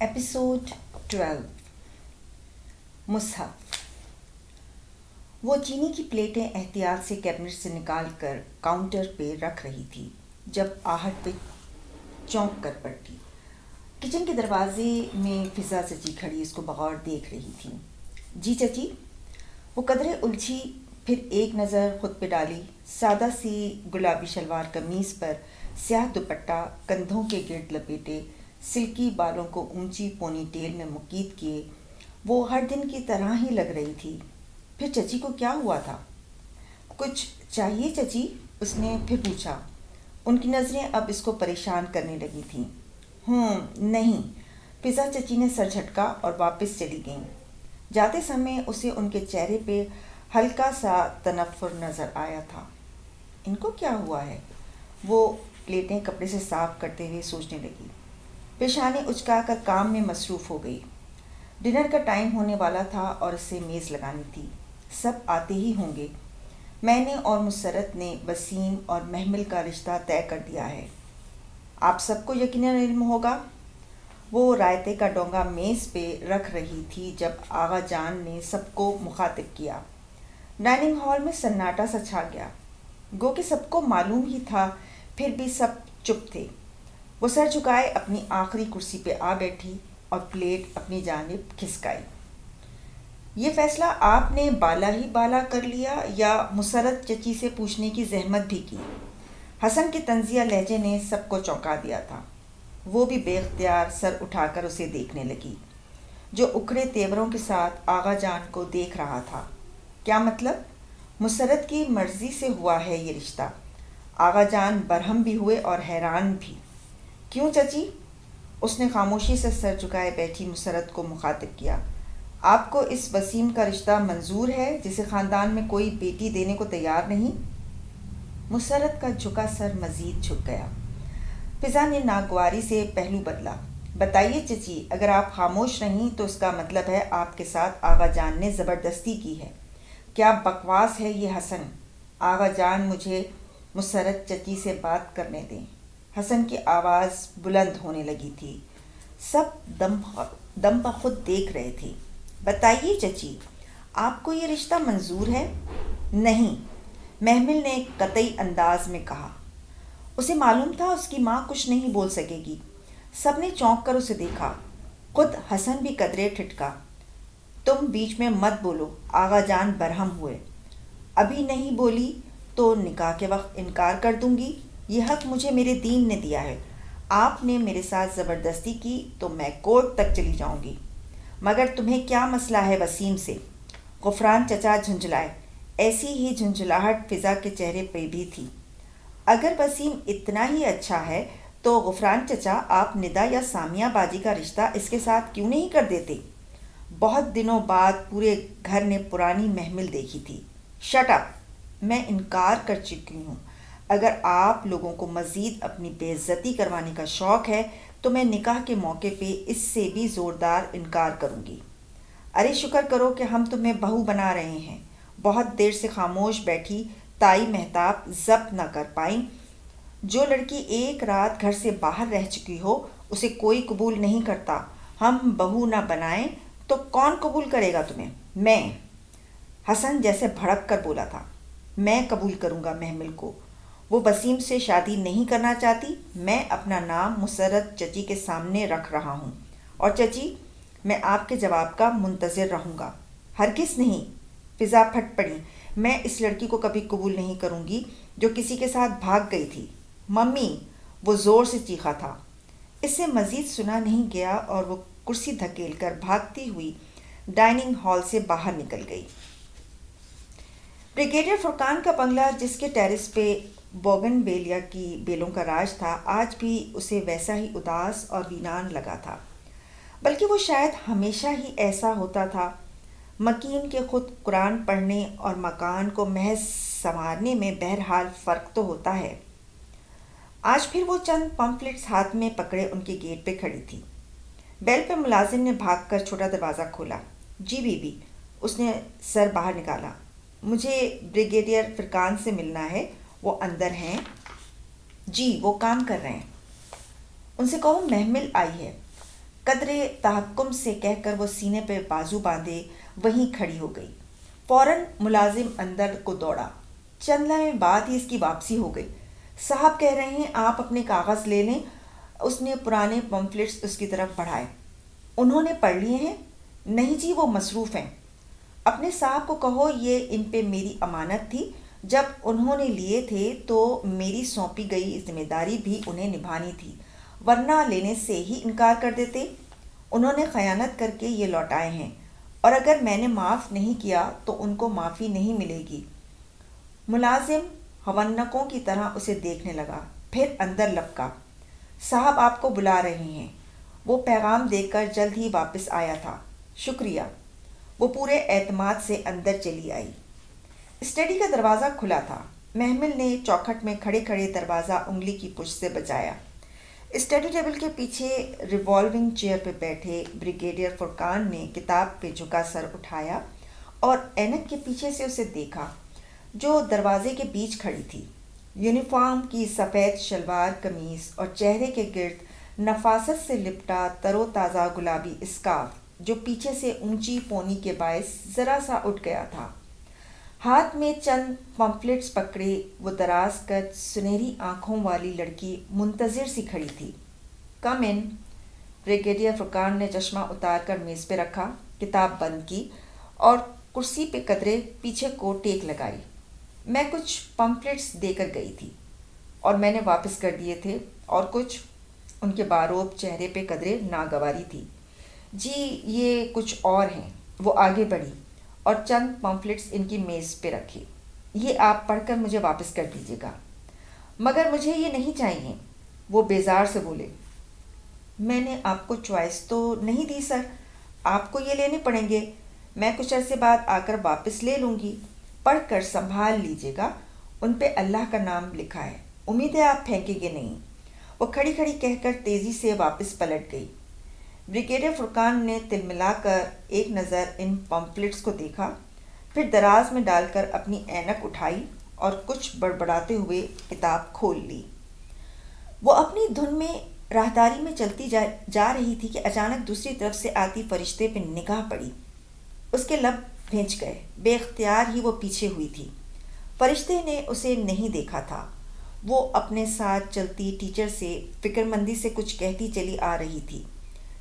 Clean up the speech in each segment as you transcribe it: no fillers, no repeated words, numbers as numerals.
Episode 12 مصحف۔ وہ چینی کی پلیٹیں احتیاط سے کیبنٹ سے نکال کر کاؤنٹر پہ رکھ رہی تھی جب آہٹ پہ چونک کر پڑتی۔ کچن کے دروازے میں فضا چچی کھڑی اس کو بغور دیکھ رہی تھی۔ جی چچی؟ وہ قدرے الجھی، پھر ایک نظر خود پہ ڈالی۔ سادہ سی گلابی شلوار قمیص پر سیاہ دوپٹہ کندھوں کے گرد لپیٹے، سلکی بالوں کو اونچی پونی ٹیل میں مکیت کیے وہ ہر دن کی طرح ہی لگ رہی تھی۔ پھر چچی کو کیا ہوا تھا؟ کچھ چاہیے چچی؟ اس نے پھر پوچھا۔ ان کی نظریں اب اس کو پریشان کرنے لگی تھیں۔ نہیں، فضا چچی نے سر جھٹکا اور واپس چلی گئیں۔ جاتے سمے اسے ان کے چہرے پہ ہلکا سا تنفر نظر آیا تھا۔ ان کو کیا ہوا ہے؟ وہ پلیٹیں کپڑے سے صاف کرتے ہوئے سوچنے لگی۔ پیشانی اچکا کر کام میں مصروف ہو گئی۔ ڈنر کا ٹائم ہونے والا تھا اور اسے میز لگانی تھی۔ سب آتے ہی ہوں گے۔ میں نے اور مسرت نے وسیم اور محمل کا رشتہ طے کر دیا ہے۔ آپ سب کو یقیناً علم ہوگا۔ وہ رائتے کا ڈونگا میز پہ رکھ رہی تھی جب آغا جان نے سب کو مخاطب کیا۔ ڈائننگ ہال میں سناٹا سا چھا گیا، گو کہ سب کو معلوم ہی تھا، پھر بھی سب چپ تھے۔ وہ سر جھکائے اپنی آخری کرسی پہ آ بیٹھی اور پلیٹ اپنی جانب کھسکائی۔ یہ فیصلہ آپ نے بالا ہی بالا کر لیا یا مسرت چچی سے پوچھنے کی زحمت بھی کی؟ حسن کے طنزیہ لہجے نے سب کو چونکا دیا تھا۔ وہ بھی بے اختیار سر اٹھا کر اسے دیکھنے لگی، جو اکھڑے تیوروں کے ساتھ آغا جان کو دیکھ رہا تھا۔ کیا مطلب؟ مسرت کی مرضی سے ہوا ہے یہ رشتہ؟ آغا جان برہم بھی ہوئے اور حیران بھی۔ کیوں چچی؟ اس نے خاموشی سے سر جھکائے بیٹھی مسرت کو مخاطب کیا۔ آپ کو اس وسیم کا رشتہ منظور ہے جسے خاندان میں کوئی بیٹی دینے کو تیار نہیں؟ مسرت کا جھکا سر مزید جھک گیا۔ فضا نے ناگواری سے پہلو بدلا۔ بتائیے چچی، اگر آپ خاموش رہیں تو اس کا مطلب ہے آپ کے ساتھ آغا جان نے زبردستی کی ہے۔ کیا بکواس ہے یہ حسن؟ آغا جان، مجھے مسرت چچی سے بات کرنے دیں۔ حسن کی آواز بلند ہونے لگی تھی۔ سب دم بخود دیکھ رہے تھے۔ بتائیے چچی، آپ کو یہ رشتہ منظور ہے؟ نہیں، محمل نے قطعی انداز میں کہا۔ اسے معلوم تھا اس کی ماں کچھ نہیں بول سکے گی۔ سب نے چونک کر اسے دیکھا۔ خود حسن بھی قدرے ٹھٹکا۔ تم بیچ میں مت بولو، آغا جان برہم ہوئے۔ ابھی نہیں بولی تو نکاح کے وقت انکار کر دوں گی۔ یہ حق مجھے میرے دین نے دیا ہے۔ آپ نے میرے ساتھ زبردستی کی تو میں کورٹ تک چلی جاؤں گی۔ مگر تمہیں کیا مسئلہ ہے وسیم سے؟ غفران چچا جھنجھلائے۔ ایسی ہی جھنجھلاہٹ فضا کے چہرے پہ بھی تھی۔ اگر وسیم اتنا ہی اچھا ہے تو غفران چچا، آپ ندا یا سامیہ باجی کا رشتہ اس کے ساتھ کیوں نہیں کر دیتے؟ بہت دنوں بعد پورے گھر نے پرانی محمل دیکھی تھی۔ Shut up! میں انکار کر چکی ہوں۔ اگر آپ لوگوں کو مزید اپنی بے عزتی کروانے کا شوق ہے تو میں نکاح کے موقع پہ اس سے بھی زوردار انکار کروں گی۔ ارے شکر کرو کہ ہم تمہیں بہو بنا رہے ہیں۔ بہت دیر سے خاموش بیٹھی تائی مہتاب ضبط نہ کر پائیں۔ جو لڑکی ایک رات گھر سے باہر رہ چکی ہو اسے کوئی قبول نہیں کرتا۔ ہم بہو نہ بنائیں تو کون قبول کرے گا تمہیں؟ میں۔ حسن جیسے بھڑک کر بولا تھا۔ میں قبول کروں گا محمل کو۔ وہ وسیم سے شادی نہیں کرنا چاہتی۔ میں اپنا نام مسرت چچی کے سامنے رکھ رہا ہوں، اور چچی، میں آپ کے جواب کا منتظر رہوں گا۔ ہرگز نہیں! فضا پھٹ پڑی۔ میں اس لڑکی کو کبھی قبول نہیں کروں گی جو کسی کے ساتھ بھاگ گئی تھی۔ ممی! وہ زور سے چیخا تھا۔ اس سے مزید سنا نہیں گیا اور وہ کرسی دھکیل کر بھاگتی ہوئی ڈائننگ ہال سے باہر نکل گئی۔ بریگیڈیئر فرقان کا بنگلہ، جس کے ٹیرس پہ بوگن بیلیا کی بیلوں کا راج تھا، آج بھی اسے ویسا ہی اداس اور ویران لگا تھا۔ بلکہ وہ شاید ہمیشہ ہی ایسا ہوتا تھا۔ مکین کے خود قرآن پڑھنے اور مکان کو محض سنوارنے میں بہرحال فرق تو ہوتا ہے۔ آج پھر وہ چند پمفلٹس ہاتھ میں پکڑے ان کے گیٹ پہ کھڑی تھی۔ بیل پہ ملازم نے بھاگ کر چھوٹا دروازہ کھولا۔ جی بی بی، اس نے سر باہر نکالا۔ مجھے بریگیڈیئر فرقان سے ملنا ہے، وہ اندر ہیں۔ جی، وہ کام کر رہے ہیں۔ ان سے کہو محمل آئی ہے۔ قدرے تحکم سے کہہ کر وہ سینے پہ بازو باندھے وہیں کھڑی ہو گئی۔ فوراً ملازم اندر کو دوڑا۔ چند لمحے بعد ہی اس کی واپسی ہو گئی۔ صاحب کہہ رہے ہیں آپ اپنے کاغذ لے لیں۔ اس نے پرانے پمفلٹس اس کی طرف بڑھائے۔ انہوں نے پڑھ لیے ہیں؟ نہیں جی، وہ مصروف ہیں۔ اپنے صاحب کو کہو یہ ان پہ میری امانت تھی، جب انہوں نے لیے تھے تو میری سونپی گئی ذمہ داری بھی انہیں نبھانی تھی، ورنہ لینے سے ہی انکار کر دیتے۔ انہوں نے خیانت کر کے یہ لوٹائے ہیں، اور اگر میں نے معاف نہیں کیا تو ان کو معافی نہیں ملے گی۔ ملازم ہونکوں کی طرح اسے دیکھنے لگا، پھر اندر لپکا۔ صاحب آپ کو بلا رہے ہیں۔ وہ پیغام دے کر جلد ہی واپس آیا تھا۔ شکریہ۔ وہ پورے اعتماد سے اندر چلی آئی۔ اسٹڈی کا دروازہ کھلا تھا۔ محمل نے چوکھٹ میں کھڑے کھڑے دروازہ انگلی کی پشت سے بچایا۔ اسٹڈی ٹیبل کے پیچھے ریوالونگ چیئر پہ بیٹھے بریگیڈیئر فرقان نے کتاب پہ جھکا سر اٹھایا اور اینک کے پیچھے سے اسے دیکھا، جو دروازے کے بیچ کھڑی تھی۔ یونیفارم کی سفید شلوار قمیص اور چہرے کے گرد نفاست سے لپٹا تر و تازہ گلابی اسکارف جو پیچھے سے اونچی پونی کے باعث ذرا سا اٹھ گیا تھا۔ ہاتھ میں چند پمفلٹس پکڑے وہ دراز قد سنہری آنکھوں والی لڑکی منتظر سی کھڑی تھی۔ کم ان۔ بریگیڈیئر فرقان نے چشمہ اتار کر میز پہ رکھا، کتاب بند کی اور کرسی پہ قدرے پیچھے کو ٹیک لگائی۔ میں کچھ پمفلٹس دے کر گئی تھی اور میں نے واپس کر دیے تھے، اور کچھ۔ ان کے باروب چہرے پہ قدرے ناگواری تھی۔ جی یہ کچھ اور ہیں۔ وہ آگے بڑھی اور چند پمفلٹس ان کی میز پہ رکھے۔ یہ آپ پڑھ کر مجھے واپس کر دیجیے گا۔ مگر مجھے یہ نہیں چاہیے، وہ بیزار سے بولے۔ میں نے آپ کو چوائس تو نہیں دی سر، آپ کو یہ لینے پڑیں گے۔ میں کچھ عرصے بعد آ کر واپس لے لوں گی۔ پڑھ کر سنبھال لیجیے گا، ان پہ اللہ کا نام لکھا ہے، امید ہے آپ پھینکیں گے نہیں۔ وہ کھڑی کھڑی کہہ کر تیزی سے واپس پلٹ گئی۔ بریگیڈیئر فرقان نے تل ملا کر ایک نظر ان پمفلٹس کو دیکھا، پھر دراز میں ڈال کر اپنی اینک اٹھائی اور کچھ بڑبڑاتے ہوئے کتاب کھول لی۔ وہ اپنی دھن میں راہداری میں چلتی جا رہی تھی کہ اچانک دوسری طرف سے آتی فرشتے پہ نگاہ پڑی۔ اس کے لب بھینچ گئے، بے اختیار ہی وہ پیچھے ہوئی تھی۔ فرشتے نے اسے نہیں دیکھا تھا۔ وہ اپنے ساتھ چلتی ٹیچر سے فکر مندی سے کچھ کہتی چلی آ رہی تھی۔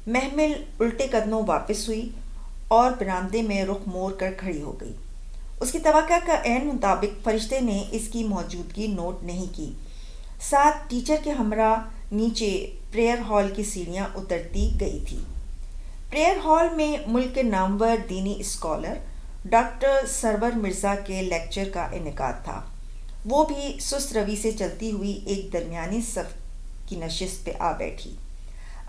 محمل الٹے قدموں واپس ہوئی اور برآمدے میں رخ موڑ کر کھڑی ہو گئی۔ اس کی توقع کا عین مطابق فرشتے نے اس کی موجودگی نوٹ نہیں کی۔ ساتھ ٹیچر کے ہمراہ نیچے پریئر ہال کی سیڑھیاں اترتی گئی تھی۔ پریئر ہال میں ملک کے نامور دینی اسکالر ڈاکٹر سرور مرزا کے لیکچر کا انعقاد تھا۔ وہ بھی سست روی سے چلتی ہوئی ایک درمیانی صف کی نشست پہ آ بیٹھی۔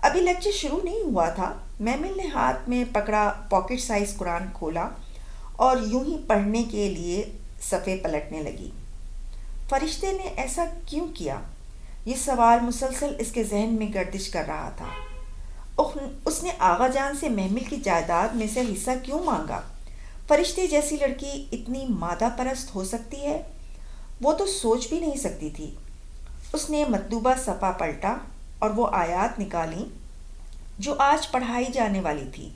ابھی لیکچر شروع نہیں ہوا تھا۔ محمل نے ہاتھ میں پکڑا پاکٹ سائز قرآن کھولا اور یوں ہی پڑھنے کے لیے صفحے پلٹنے لگی۔ فرشتے نے ایسا کیوں کیا؟ یہ سوال مسلسل اس کے ذہن میں گردش کر رہا تھا۔ اس نے آغا جان سے محمل کی جائیداد میں سے حصہ کیوں مانگا؟ فرشتے جیسی لڑکی اتنی مادہ پرست ہو سکتی ہے؟ وہ تو سوچ بھی نہیں سکتی تھی۔ اس نے مطلوبہ صفحہ پلٹا اور وہ آیات نکالیں جو آج پڑھائی جانے والی تھی،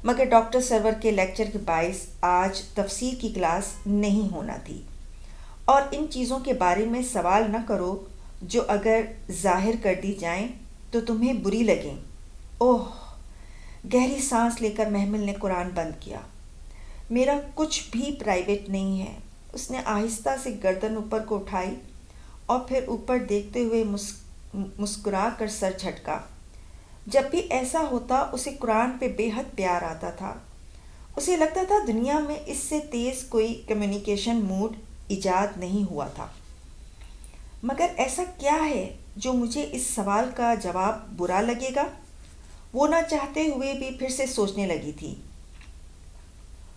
مگر ڈاکٹر سرور کے لیکچر کے باعث آج تفسیر کی کلاس نہیں ہونا تھی۔ اور ان چیزوں کے بارے میں سوال نہ کرو جو اگر ظاہر کر دی جائیں تو تمہیں بری لگیں۔ اوہ! گہری سانس لے کر محمل نے قرآن بند کیا۔ میرا کچھ بھی پرائیویٹ نہیں ہے۔ اس نے آہستہ سے گردن اوپر کو اٹھائی اور پھر اوپر دیکھتے ہوئے مسکرا کر سر جھٹکا۔ جب بھی ایسا ہوتا اسے قرآن پہ بے حد پیار آتا تھا۔ اسے لگتا تھا دنیا میں اس سے تیز کوئی کمیونیکیشن موڈ ایجاد نہیں ہوا تھا۔ مگر ایسا کیا ہے جو مجھے اس سوال کا جواب برا لگے گا؟ وہ نہ چاہتے ہوئے بھی پھر سے سوچنے لگی تھی۔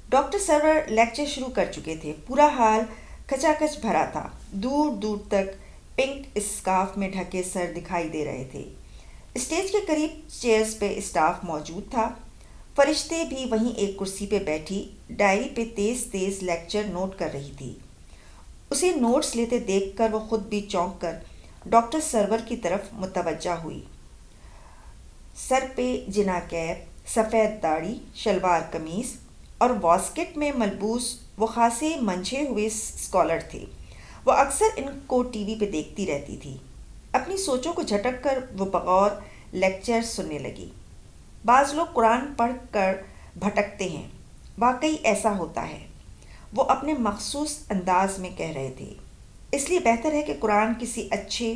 ڈاکٹر سرور لیکچر شروع کر چکے تھے۔ پورا ہال کھچا کھچ بھرا تھا۔ دور دور تک پنک اسکارف میں ڈھکے سر دکھائی دے رہے تھے۔ اسٹیج کے قریب چیئرز پہ اسٹاف موجود تھا۔ فرشتے بھی وہیں ایک کرسی پہ بیٹھی ڈائری پہ تیز تیز لیکچر نوٹ کر رہی تھی۔ اسے نوٹس لیتے دیکھ کر وہ خود بھی چونک کر ڈاکٹر سرور کی طرف متوجہ ہوئی۔ سر پہ جنا کیپ، سفید داڑھی، شلوار قمیص اور واسکٹ میں ملبوس وہ خاصے منجھے ہوئے اسکالر تھے۔ وہ اکثر ان کو ٹی وی پہ دیکھتی رہتی تھی۔ اپنی سوچوں کو جھٹک کر وہ بغور لیکچر سننے لگی۔ بعض لوگ قرآن پڑھ کر بھٹکتے ہیں، واقعی ایسا ہوتا ہے، وہ اپنے مخصوص انداز میں کہہ رہے تھے۔ اس لیے بہتر ہے کہ قرآن کسی اچھے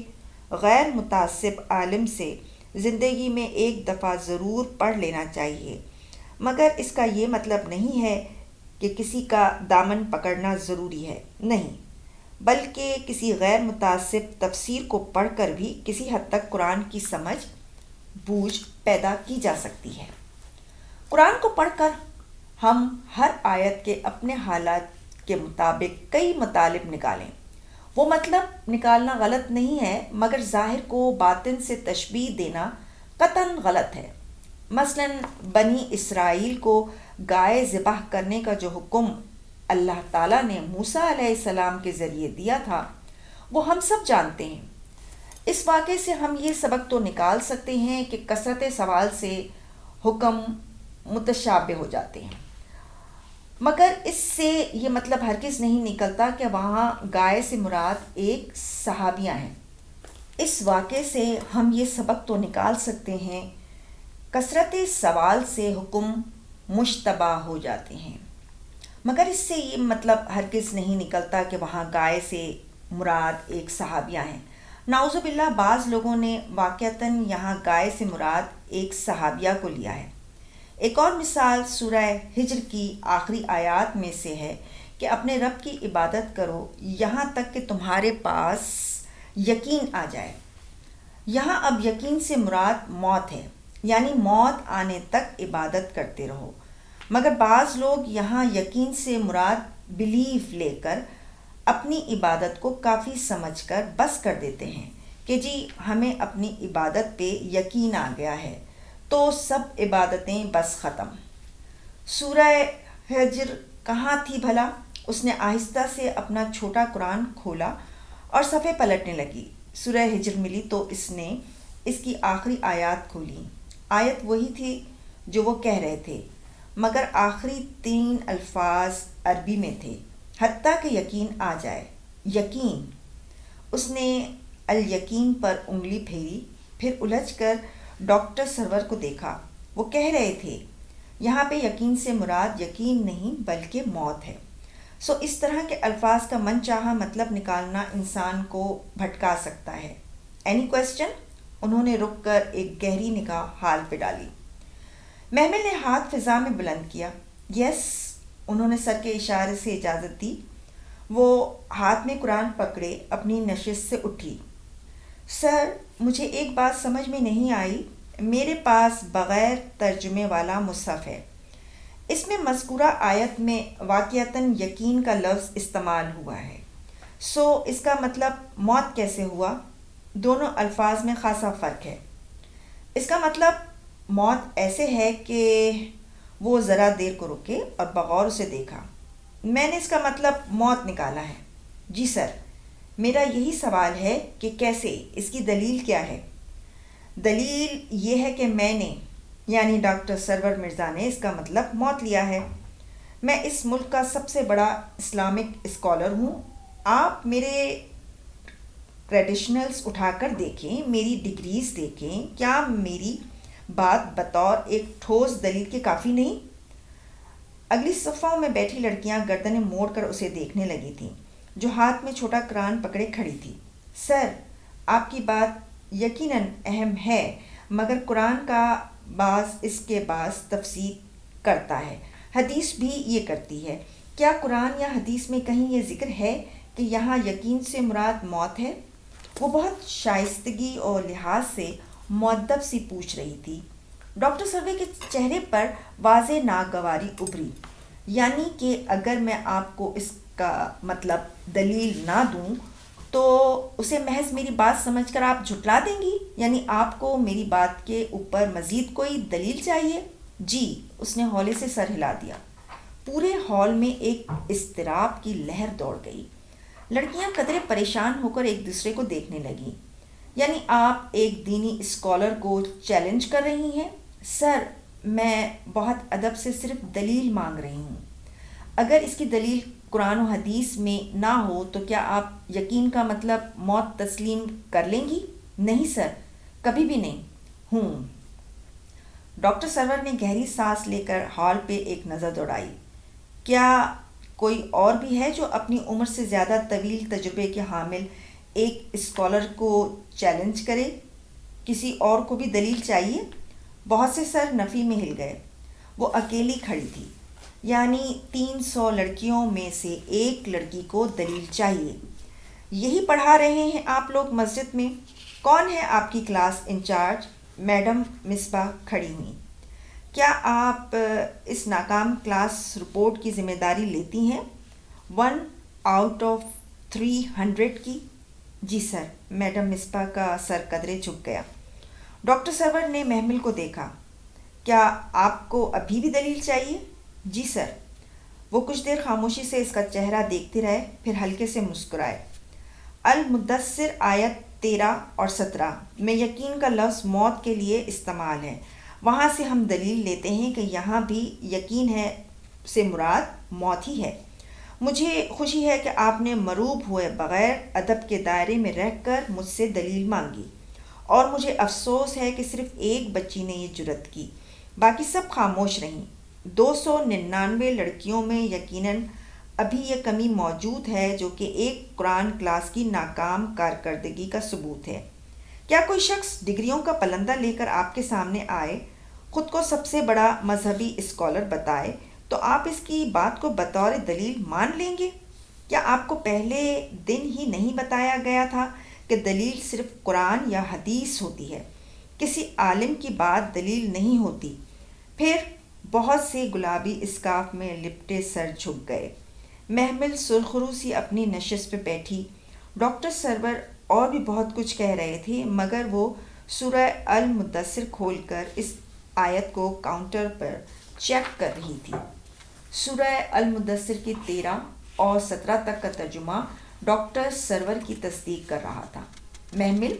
غیر متعصب عالم سے زندگی میں ایک دفعہ ضرور پڑھ لینا چاہیے، مگر اس کا یہ مطلب نہیں ہے کہ کسی کا دامن پکڑنا ضروری ہے، نہیں، بلکہ کسی غیر متعصب تفسیر کو پڑھ کر بھی کسی حد تک قرآن کی سمجھ بوجھ پیدا کی جا سکتی ہے۔ قرآن کو پڑھ کر ہم ہر آیت کے اپنے حالات کے مطابق کئی مطالب نکالیں۔ وہ مطلب نکالنا غلط نہیں ہے، مگر ظاہر کو باطن سے تشبیہ دینا قطعاً غلط ہے۔ مثلاً بنی اسرائیل کو گائے ذبح کرنے کا جو حکم اللہ تعالیٰ نے موسیٰ علیہ السلام کے ذریعے دیا تھا، وہ ہم سب جانتے ہیں۔ اس واقعے سے ہم یہ سبق تو نکال سکتے ہیں کہ کثرت سوال سے حکم متشابہ ہو جاتے ہیں، مگر اس سے یہ مطلب ہرگز نہیں نکلتا کہ وہاں گائے سے مراد ایک صحابیہ ہیں۔ اس واقعے سے ہم یہ سبق تو نکال سکتے ہیں، کثرت سوال سے حکم مشتبہ ہو جاتے ہیں، مگر اس سے یہ مطلب ہرگز نہیں نکلتا کہ وہاں گائے سے مراد ایک صحابیہ ہیں۔ نعوذ باللہ، بعض لوگوں نے واقعتاً یہاں گائے سے مراد ایک صحابیہ کو لیا ہے۔ ایک اور مثال سورہ ہجر کی آخری آیات میں سے ہے کہ اپنے رب کی عبادت کرو یہاں تک کہ تمہارے پاس یقین آ جائے۔ یہاں اب یقین سے مراد موت ہے، یعنی موت آنے تک عبادت کرتے رہو، مگر بعض لوگ یہاں یقین سے مراد بلیف لے کر اپنی عبادت کو کافی سمجھ کر بس کر دیتے ہیں کہ جی ہمیں اپنی عبادت پہ یقین آ گیا ہے تو سب عبادتیں بس ختم۔ سورہ ہجر کہاں تھی بھلا؟ اس نے آہستہ سے اپنا چھوٹا قرآن کھولا اور صفحے پلٹنے لگی۔ سورہ ہجر ملی تو اس نے اس کی آخری آیات کھولی۔ آیت وہی تھی جو وہ کہہ رہے تھے، مگر آخری 3 الفاظ عربی میں تھے، حتیٰ کہ یقین آ جائے۔ یقین۔ اس نے الیقین پر انگلی پھیری، پھر الجھ کر ڈاکٹر سرور کو دیکھا۔ وہ کہہ رہے تھے یہاں پہ یقین سے مراد یقین نہیں بلکہ موت ہے۔ سو اس طرح کے الفاظ کا من چاہا مطلب نکالنا انسان کو بھٹکا سکتا ہے۔ Any question? انہوں نے رک کر ایک گہری نگاہ حال پہ ڈالی۔ محمل نے ہاتھ فضا میں بلند کیا۔ یس، انہوں نے سر کے اشارے سے اجازت دی۔ وہ ہاتھ میں قرآن پکڑے اپنی نشست سے اٹھی۔ سر، مجھے ایک بات سمجھ میں نہیں آئی۔ میرے پاس بغیر ترجمے والا مصحف ہے، اس میں مذکورہ آیت میں واقعتاً یقین کا لفظ استعمال ہوا ہے، سو اس کا مطلب موت کیسے ہوا؟ دونوں الفاظ میں خاصا فرق ہے۔ اس کا مطلب موت ایسے ہے کہ وہ ذرا دیر کو رکے اور بغور اسے دیکھا۔ میں نے اس کا مطلب موت نکالا ہے۔ جی سر، میرا یہی سوال ہے کہ کیسے، اس کی دلیل کیا ہے؟ دلیل یہ ہے کہ میں نے، یعنی ڈاکٹر سرور مرزا نے اس کا مطلب موت لیا ہے۔ میں اس ملک کا سب سے بڑا اسلامک اسکالر ہوں۔ آپ میرے کریڈیشنلز اٹھا کر دیکھیں، میری ڈگریز دیکھیں، کیا میری بات بطور ایک ٹھوس دلیل کے کافی نہیں؟ اگلی صفوں میں بیٹھی لڑکیاں گردنیں موڑ کر اسے دیکھنے لگی تھیں، جو ہاتھ میں چھوٹا قرآن پکڑے کھڑی تھی۔ سر، آپ کی بات یقیناً اہم ہے، مگر قرآن کا بعض اس کے بعض تفسیر کرتا ہے، حدیث بھی یہ کرتی ہے۔ کیا قرآن یا حدیث میں کہیں یہ ذکر ہے کہ یہاں یقین سے مراد موت ہے؟ وہ بہت شائستگی اور لحاظ سے مؤدب سی پوچھ رہی تھی۔ ڈاکٹر سروے کے چہرے پر واضح ناگواری ابھری۔ یعنی کہ اگر میں آپ کو اس کا مطلب دلیل نہ دوں تو اسے محض میری بات سمجھ کر آپ جھٹلا دیں گی؟ یعنی آپ کو میری بات کے اوپر مزید کوئی دلیل چاہیے؟ جی، اس نے ہولے سے سر ہلا دیا۔ پورے ہال میں ایک اضطراب کی لہر دوڑ گئی۔ لڑکیاں قدرے پریشان ہو کر ایک دوسرے کو دیکھنے لگیں۔ یعنی آپ ایک دینی اسکالر کو چیلنج کر رہی ہیں؟ سر، میں بہت ادب سے صرف دلیل مانگ رہی ہوں۔ اگر اس کی دلیل قرآن و حدیث میں نہ ہو تو کیا آپ یقین کا مطلب موت تسلیم کر لیں گی؟ نہیں سر، کبھی بھی نہیں۔ ہوں۔ ڈاکٹر سرور نے گہری سانس لے کر ہال پہ ایک نظر دوڑائی۔ کیا کوئی اور بھی ہے جو اپنی عمر سے زیادہ طویل تجربے کے حامل ایک اسکالر کو چیلنج کرے؟ کسی اور کو بھی دلیل چاہیے؟ بہت سے سر نفی میں ہل گئے۔ وہ اکیلی کھڑی تھی، یعنی 300 لڑکیوں میں سے ایک لڑکی کو دلیل چاہیے۔ یہی پڑھا رہے ہیں آپ لوگ مسجد میں؟ کون ہے آپ کی کلاس انچارج؟ میڈم مصباح کھڑی ہوئیں۔ کیا آپ اس ناکام کلاس رپورٹ کی ذمہ داری لیتی ہیں؟ 1 آؤٹ آف 300 کی؟ جی سر۔ میڈم مصباح کا سر قدرے جھک گیا۔ ڈاکٹر سرور نے محمل کو دیکھا۔ کیا آپ کو ابھی بھی دلیل چاہیے؟ جی سر۔ وہ کچھ دیر خاموشی سے اس کا چہرہ دیکھتے رہے، پھر ہلکے سے مسکرائے۔ المدثر آیت 13 اور 17 میں یقین کا لفظ موت کے لیے استعمال ہے۔ وہاں سے ہم دلیل لیتے ہیں کہ یہاں بھی یقین ہے سے مراد موت ہی ہے۔ مجھے خوشی ہے کہ آپ نے مروب ہوئے بغیر ادب کے دائرے میں رہ کر مجھ سے دلیل مانگی، اور مجھے افسوس ہے کہ صرف ایک بچی نے یہ جرت کی، باقی سب خاموش رہیں۔ 299 لڑکیوں میں یقیناً ابھی یہ کمی موجود ہے جو کہ ایک قرآن کلاس کی ناکام کارکردگی کا ثبوت ہے۔ کیا کوئی شخص ڈگریوں کا پلندہ لے کر آپ کے سامنے آئے، خود کو سب سے بڑا مذہبی اسکالر بتائے، تو آپ اس کی بات کو بطور دلیل مان لیں گے؟ کیا آپ کو پہلے دن ہی نہیں بتایا گیا تھا کہ دلیل صرف قرآن یا حدیث ہوتی ہے، کسی عالم کی بات دلیل نہیں ہوتی؟ پھر بہت سے گلابی اسکارف میں لپٹے سر جھک گئے۔ محمل سرخرو سی اپنی نشست پہ بیٹھی۔ ڈاکٹر سرور اور بھی بہت کچھ کہہ رہے تھے، مگر وہ سورہ المدثر کھول کر اس آیت کو کاؤنٹر پر چیک کر رہی تھی۔ سورہ المدثر کی 13 اور 17 تک کا ترجمہ ڈاکٹر سرور کی تصدیق کر رہا تھا۔ محمل،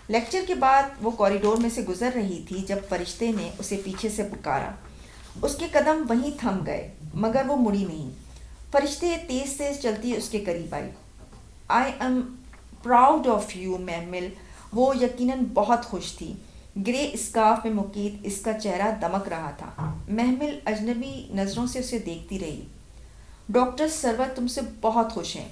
لیکچر کے بعد وہ کوریڈور میں سے گزر رہی تھی جب فرشتے نے اسے پیچھے سے پکارا۔ اس کے قدم وہیں تھم گئے، مگر وہ مڑی نہیں۔ فرشتے تیز تیز چلتی اس کے قریب آئی۔ I am proud of you Mehmal. وہ یقیناً بہت خوش تھی۔ گرے اسکارف میں مقید اس کا چہرہ دمک رہا تھا۔ محمل اجنبی نظروں سے اسے دیکھتی رہی۔ ڈاکٹر سرور تم سے بہت خوش ہیں۔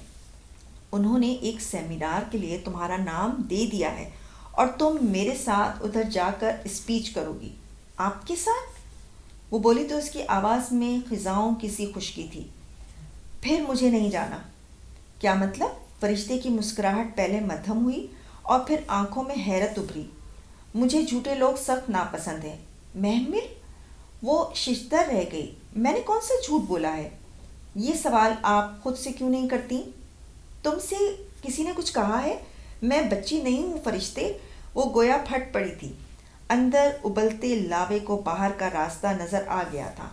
انہوں نے ایک سیمینار کے لیے تمہارا نام دے دیا ہے اور تم میرے ساتھ ادھر جا کر اسپیچ کرو گی۔ آپ کے ساتھ؟ وہ بولی تو اس کی آواز میں خزاؤں کی سی خشکی تھی۔ پھر مجھے نہیں جانا۔ کیا مطلب؟ فرشتے کی مسکراہٹ پہلے مدھم ہوئی اور پھر آنکھوں میں حیرت ابھری۔ مجھے جھوٹے لوگ سخت ناپسند ہیں۔ محمل، وہ ششدر رہ گئی۔ میں نے کون سا جھوٹ بولا ہے؟ یہ سوال آپ خود سے کیوں نہیں کرتی؟ تم سے کسی نے کچھ کہا ہے؟ میں بچی نہیں ہوں فرشتے۔ وہ گویا پھٹ پڑی تھی۔ اندر ابلتے لاوے کو باہر کا راستہ نظر آ گیا تھا۔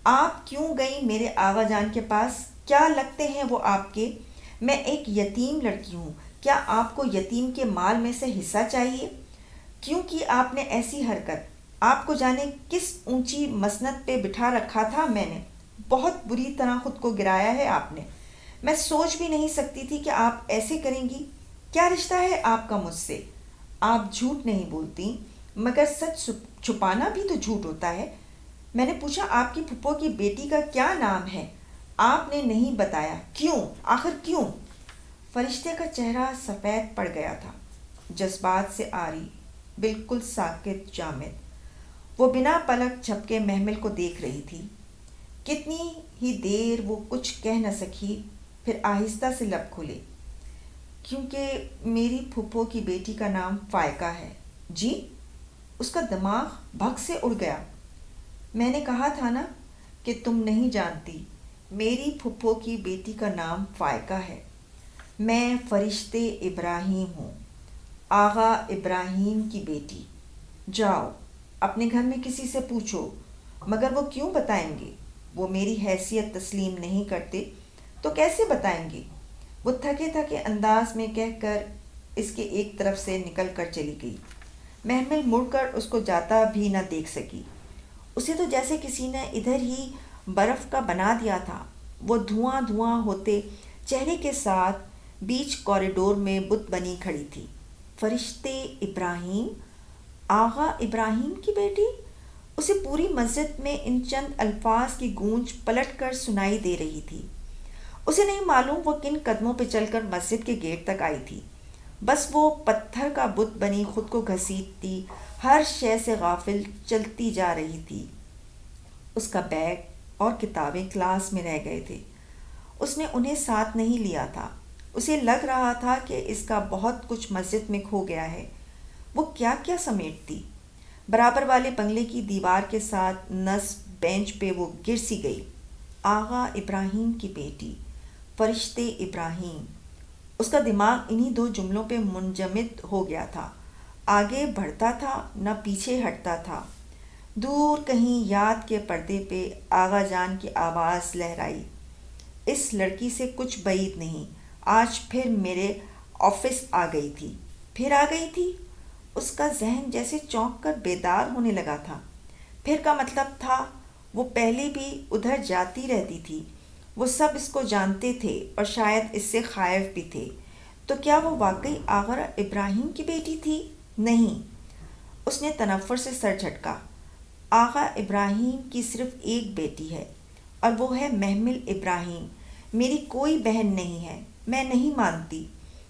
آپ کیوں گئی میرے آغا جان کے پاس؟ کیا لگتے ہیں وہ آپ کے؟ میں ایک یتیم لڑکی ہوں۔ کیا آپ کو یتیم کے مال میں سے حصہ چاہیے؟ کیوں کی آپ نے ایسی حرکت؟ آپ کو جانے کس اونچی مسند پہ بٹھا رکھا تھا میں نے۔ بہت بری طرح خود کو گرایا ہے آپ نے۔ میں سوچ بھی نہیں سکتی تھی کہ آپ ایسے کریں گی۔ کیا رشتہ ہے آپ کا مجھ سے؟ آپ جھوٹ نہیں بولتی، مگر سچ چھپانا بھی تو جھوٹ ہوتا ہے۔ میں نے پوچھا آپ کی پھپھو کی بیٹی کا کیا نام ہے؟ آپ نے نہیں بتایا۔ کیوں؟ آخر کیوں؟ فرشتے کا چہرہ سفید پڑ گیا تھا، جذبات سے عاری، بالکل ساکت جامد۔ وہ بنا پلک جھپکے محمل کو دیکھ رہی تھی۔ کتنی ہی دیر وہ کچھ کہہ نہ سکی، پھر آہستہ سے لب کھولے۔ کیونکہ میری پھپھو کی بیٹی کا نام فائقہ ہے۔ جی؟ اس کا دماغ بھگ سے اڑ گیا۔ میں نے کہا تھا نا کہ تم نہیں جانتی۔ میری پھپھو کی بیٹی کا نام فائقہ ہے۔ میں فرشتے ابراہیم ہوں، آغا ابراہیم کی بیٹی۔ جاؤ اپنے گھر میں کسی سے پوچھو۔ مگر وہ کیوں بتائیں گے؟ وہ میری حیثیت تسلیم نہیں کرتے تو کیسے بتائیں گے؟ وہ تھکے تھکے انداز میں کہہ کر اس کے ایک طرف سے نکل کر چلی گئی۔ محمل مڑ کر اس کو جاتا بھی نہ دیکھ سکی۔ اسے تو جیسے کسی نے ادھر ہی برف کا بنا دیا تھا۔ وہ دھواں دھواں ہوتے چہرے کے ساتھ بیچ کوریڈور میں بت بنی کھڑی تھی۔ فرشتے ابراہیم، آغا ابراہیم کی بیٹی؟ اسے پوری مسجد میں ان چند الفاظ کی گونج پلٹ کر سنائی دے رہی تھی۔ اسے نہیں معلوم وہ کن قدموں پہ چل کر مسجد کے گیٹ تک آئی تھی۔ بس وہ پتھر کا بت بنی خود کو گھسیٹتی، ہر شے سے غافل چلتی جا رہی تھی۔ اس کا بیگ اور کتابیں کلاس میں رہ گئے تھے۔ اس نے انہیں ساتھ نہیں لیا تھا۔ اسے لگ رہا تھا کہ اس کا بہت کچھ مسجد میں کھو گیا ہے۔ وہ کیا کیا سمیٹتی۔ برابر والے بنگلے کی دیوار کے ساتھ نصب بینچ پہ وہ گر سی گئی۔ آغا ابراہیم کی بیٹی، فرشتے ابراہیم۔ اس کا دماغ انہی دو جملوں پہ منجمد ہو گیا تھا۔ آگے بڑھتا تھا نہ پیچھے ہٹتا تھا۔ دور کہیں یاد کے پردے پہ آغا جان کی آواز لہرائی، اس لڑکی سے کچھ بعید نہیں، آج پھر میرے آفس آ گئی تھی۔ پھر آ گئی تھی؟ اس کا ذہن جیسے چونک کر بیدار ہونے لگا تھا۔ پھر کا مطلب تھا وہ پہلے بھی ادھر جاتی رہتی تھی۔ وہ سب اس کو جانتے تھے اور شاید اس سے خائف بھی تھے۔ تو کیا وہ واقعی آغا ابراہیم کی بیٹی تھی؟ نہیں۔ اس نے تنفر سے سر جھٹکا۔ آغا ابراہیم کی صرف ایک بیٹی ہے اور وہ ہے محمل ابراہیم۔ میری کوئی بہن نہیں ہے، میں نہیں مانتی۔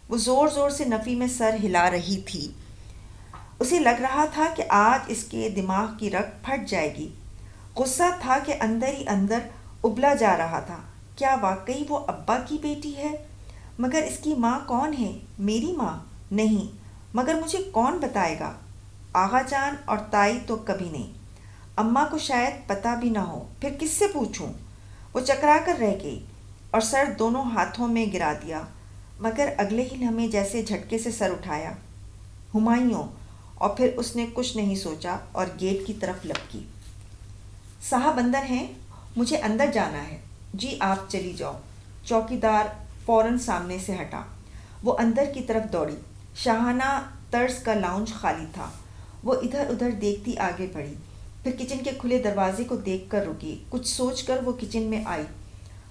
وہ زور زور سے نفی میں سر ہلا رہی تھی۔ اسے لگ رہا تھا کہ آج اس کے دماغ کی رگ پھٹ جائے گی۔ غصہ تھا کہ اندر ہی اندر ابلا جا رہا تھا۔ کیا واقعی وہ ابا کی بیٹی ہے؟ مگر اس کی ماں کون ہے؟ میری ماں؟ نہیں، مگر مجھے کون بتائے گا؟ آغا جان اور تائی تو کبھی نہیں۔ اماں کو شاید پتہ بھی نہ ہو، پھر کس سے پوچھوں؟ وہ چکرا کر رہ گئی اور سر دونوں ہاتھوں میں گرا دیا، مگر اگلے ہی لمحے جیسے جھٹکے سے سر اٹھایا۔ ہمایوں! اور پھر اس نے کچھ نہیں سوچا اور گیٹ کی طرف لپکی۔ صاحب اندر ہیں؟ مجھے اندر جانا ہے۔ جی آپ چلی جاؤ۔ چوکیدار فوراً سامنے سے ہٹا۔ وہ اندر کی طرف دوڑی۔ شاہانہ طرز کا لاؤنج خالی تھا۔ وہ ادھر ادھر دیکھتی آگے بڑھی، پھر کچن کے کھلے دروازے کو دیکھ کر رکی۔ کچھ سوچ کر وہ کچن میں آئی۔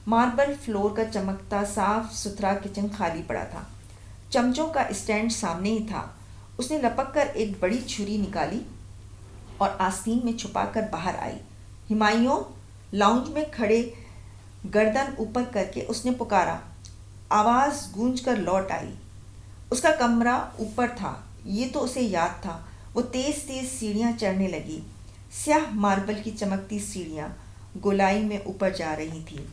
ماربل فلور کا چمکتا صاف ستھرا کچن خالی پڑا تھا۔ چمچوں کا اسٹینڈ سامنے ہی تھا۔ اس نے لپک کر ایک بڑی چھری نکالی اور آستین میں چھپا کر باہر آئی۔ ہمایوں! لاؤنج میں کھڑے گردن اوپر کر کے اس نے پکارا۔ آواز گونج کر لوٹ آئی۔ اس کا کمرہ اوپر تھا، یہ تو اسے یاد تھا۔ وہ تیز تیز سیڑھیاں چڑھنے لگی۔ سیاہ ماربل کی چمکتی سیڑھیاں گولائی میں اوپر جا رہی تھیں۔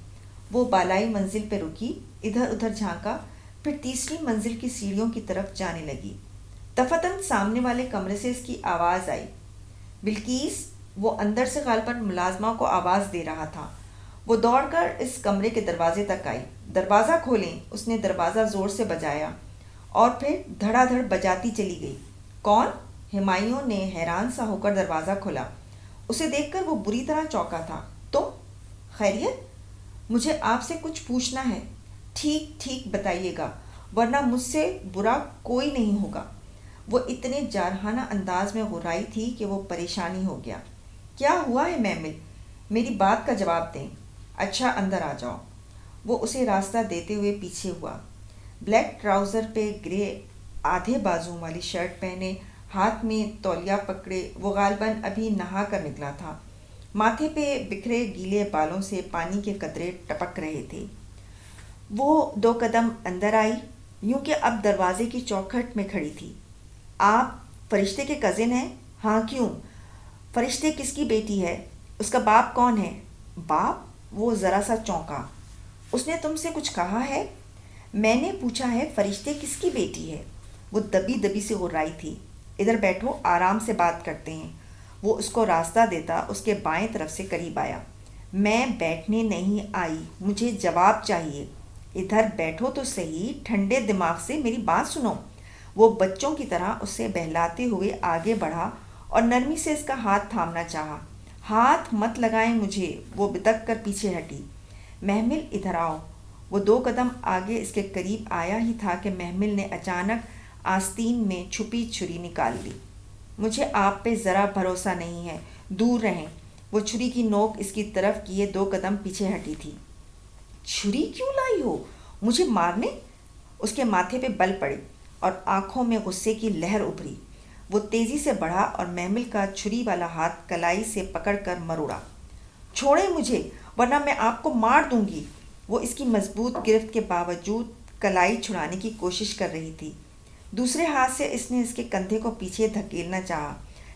وہ بالائی منزل پہ رکی، ادھر ادھر جھانکا، پھر تیسری منزل کی سیڑھیوں کی طرف جانے لگی۔ دفعتاً سامنے والے کمرے سے اس کی آواز آئی، بلکیس! وہ اندر سے غالباً ملازمہ کو آواز دے رہا تھا۔ وہ دوڑ کر اس کمرے کے دروازے تک آئی۔ دروازہ کھولیں! اس نے دروازہ زور سے بجایا اور پھر دھڑا دھڑ بجاتی چلی گئی۔ کون؟ ہمایوں نے حیران سا ہو کر دروازہ کھولا۔ اسے دیکھ کر وہ بری طرح چونکا تھا۔ تم؟ خیریت؟ مجھے آپ سے کچھ پوچھنا ہے۔ ٹھیک ٹھیک بتائیے گا، ورنہ مجھ سے برا کوئی نہیں ہوگا۔ وہ اتنے جارحانہ انداز میں غرائی تھی کہ وہ پریشانی ہو گیا۔ کیا ہوا ہے محمل؟ میری بات کا جواب دیں۔ اچھا اندر آ جاؤ۔ وہ اسے راستہ دیتے ہوئے پیچھے ہوا۔ بلیک ٹراؤزر پہ گرے آدھے بازوں والی شرٹ پہنے، ہاتھ میں تولیہ پکڑے، وہ غالباً ابھی نہا کر نکلا تھا۔ ماتھے پہ بکھرے گیلے بالوں سے پانی کے قطرے ٹپک رہے تھے۔ وہ 2 قدم اندر آئی، یوں کہ اب دروازے کی چوکھٹ میں کھڑی تھی۔ آپ فرشتے کے کزن ہیں؟ ہاں، کیوں؟ فرشتے کس کی بیٹی ہے؟ اس کا باپ کون ہے؟ باپ؟ وہ ذرا سا چونکا۔ اس نے تم سے کچھ کہا ہے؟ میں نے پوچھا ہے فرشتے کس کی بیٹی ہے؟ وہ دبی دبی سے غرائی تھی۔ ادھر بیٹھو، آرام سے بات کرتے ہیں۔ وہ اس کو راستہ دیتا اس کے بائیں طرف سے قریب آیا۔ میں بیٹھنے نہیں آئی، مجھے جواب چاہیے۔ ادھر بیٹھو تو صحیح، ٹھنڈے دماغ سے میری بات سنو۔ وہ بچوں کی طرح اسے بہلاتے ہوئے آگے بڑھا اور نرمی سے اس کا ہاتھ تھامنا چاہا۔ ہاتھ مت لگائیں مجھے، وہ بدک کر پیچھے ہٹی۔ محمل ادھر آؤ۔ وہ 2 قدم آگے اس کے قریب آیا ہی تھا کہ محمل نے اچانک آستین میں چھپی چھری نکال لی۔ مجھے آپ پہ ذرا بھروسہ نہیں ہے، دور رہیں۔ وہ چھری کی نوک اس کی طرف کیے 2 قدم پیچھے ہٹی تھی۔ چھری کیوں لائی ہو؟ مجھے مارنے؟ اس کے ماتھے پہ بل پڑی اور آنکھوں میں غصے کی لہر ابھری۔ وہ تیزی سے بڑھا اور محمل کا چھری والا ہاتھ کلائی سے پکڑ کر مروڑا۔ چھوڑیں مجھے ورنہ میں آپ کو مار دوں گی۔ وہ اس کی مضبوط گرفت کے باوجود کلائی چھڑانے کی کوشش کر رہی تھی۔ دوسرے ہاتھ سے اس نے اس کے کندھے کو پیچھے دھکیلنا چاہا۔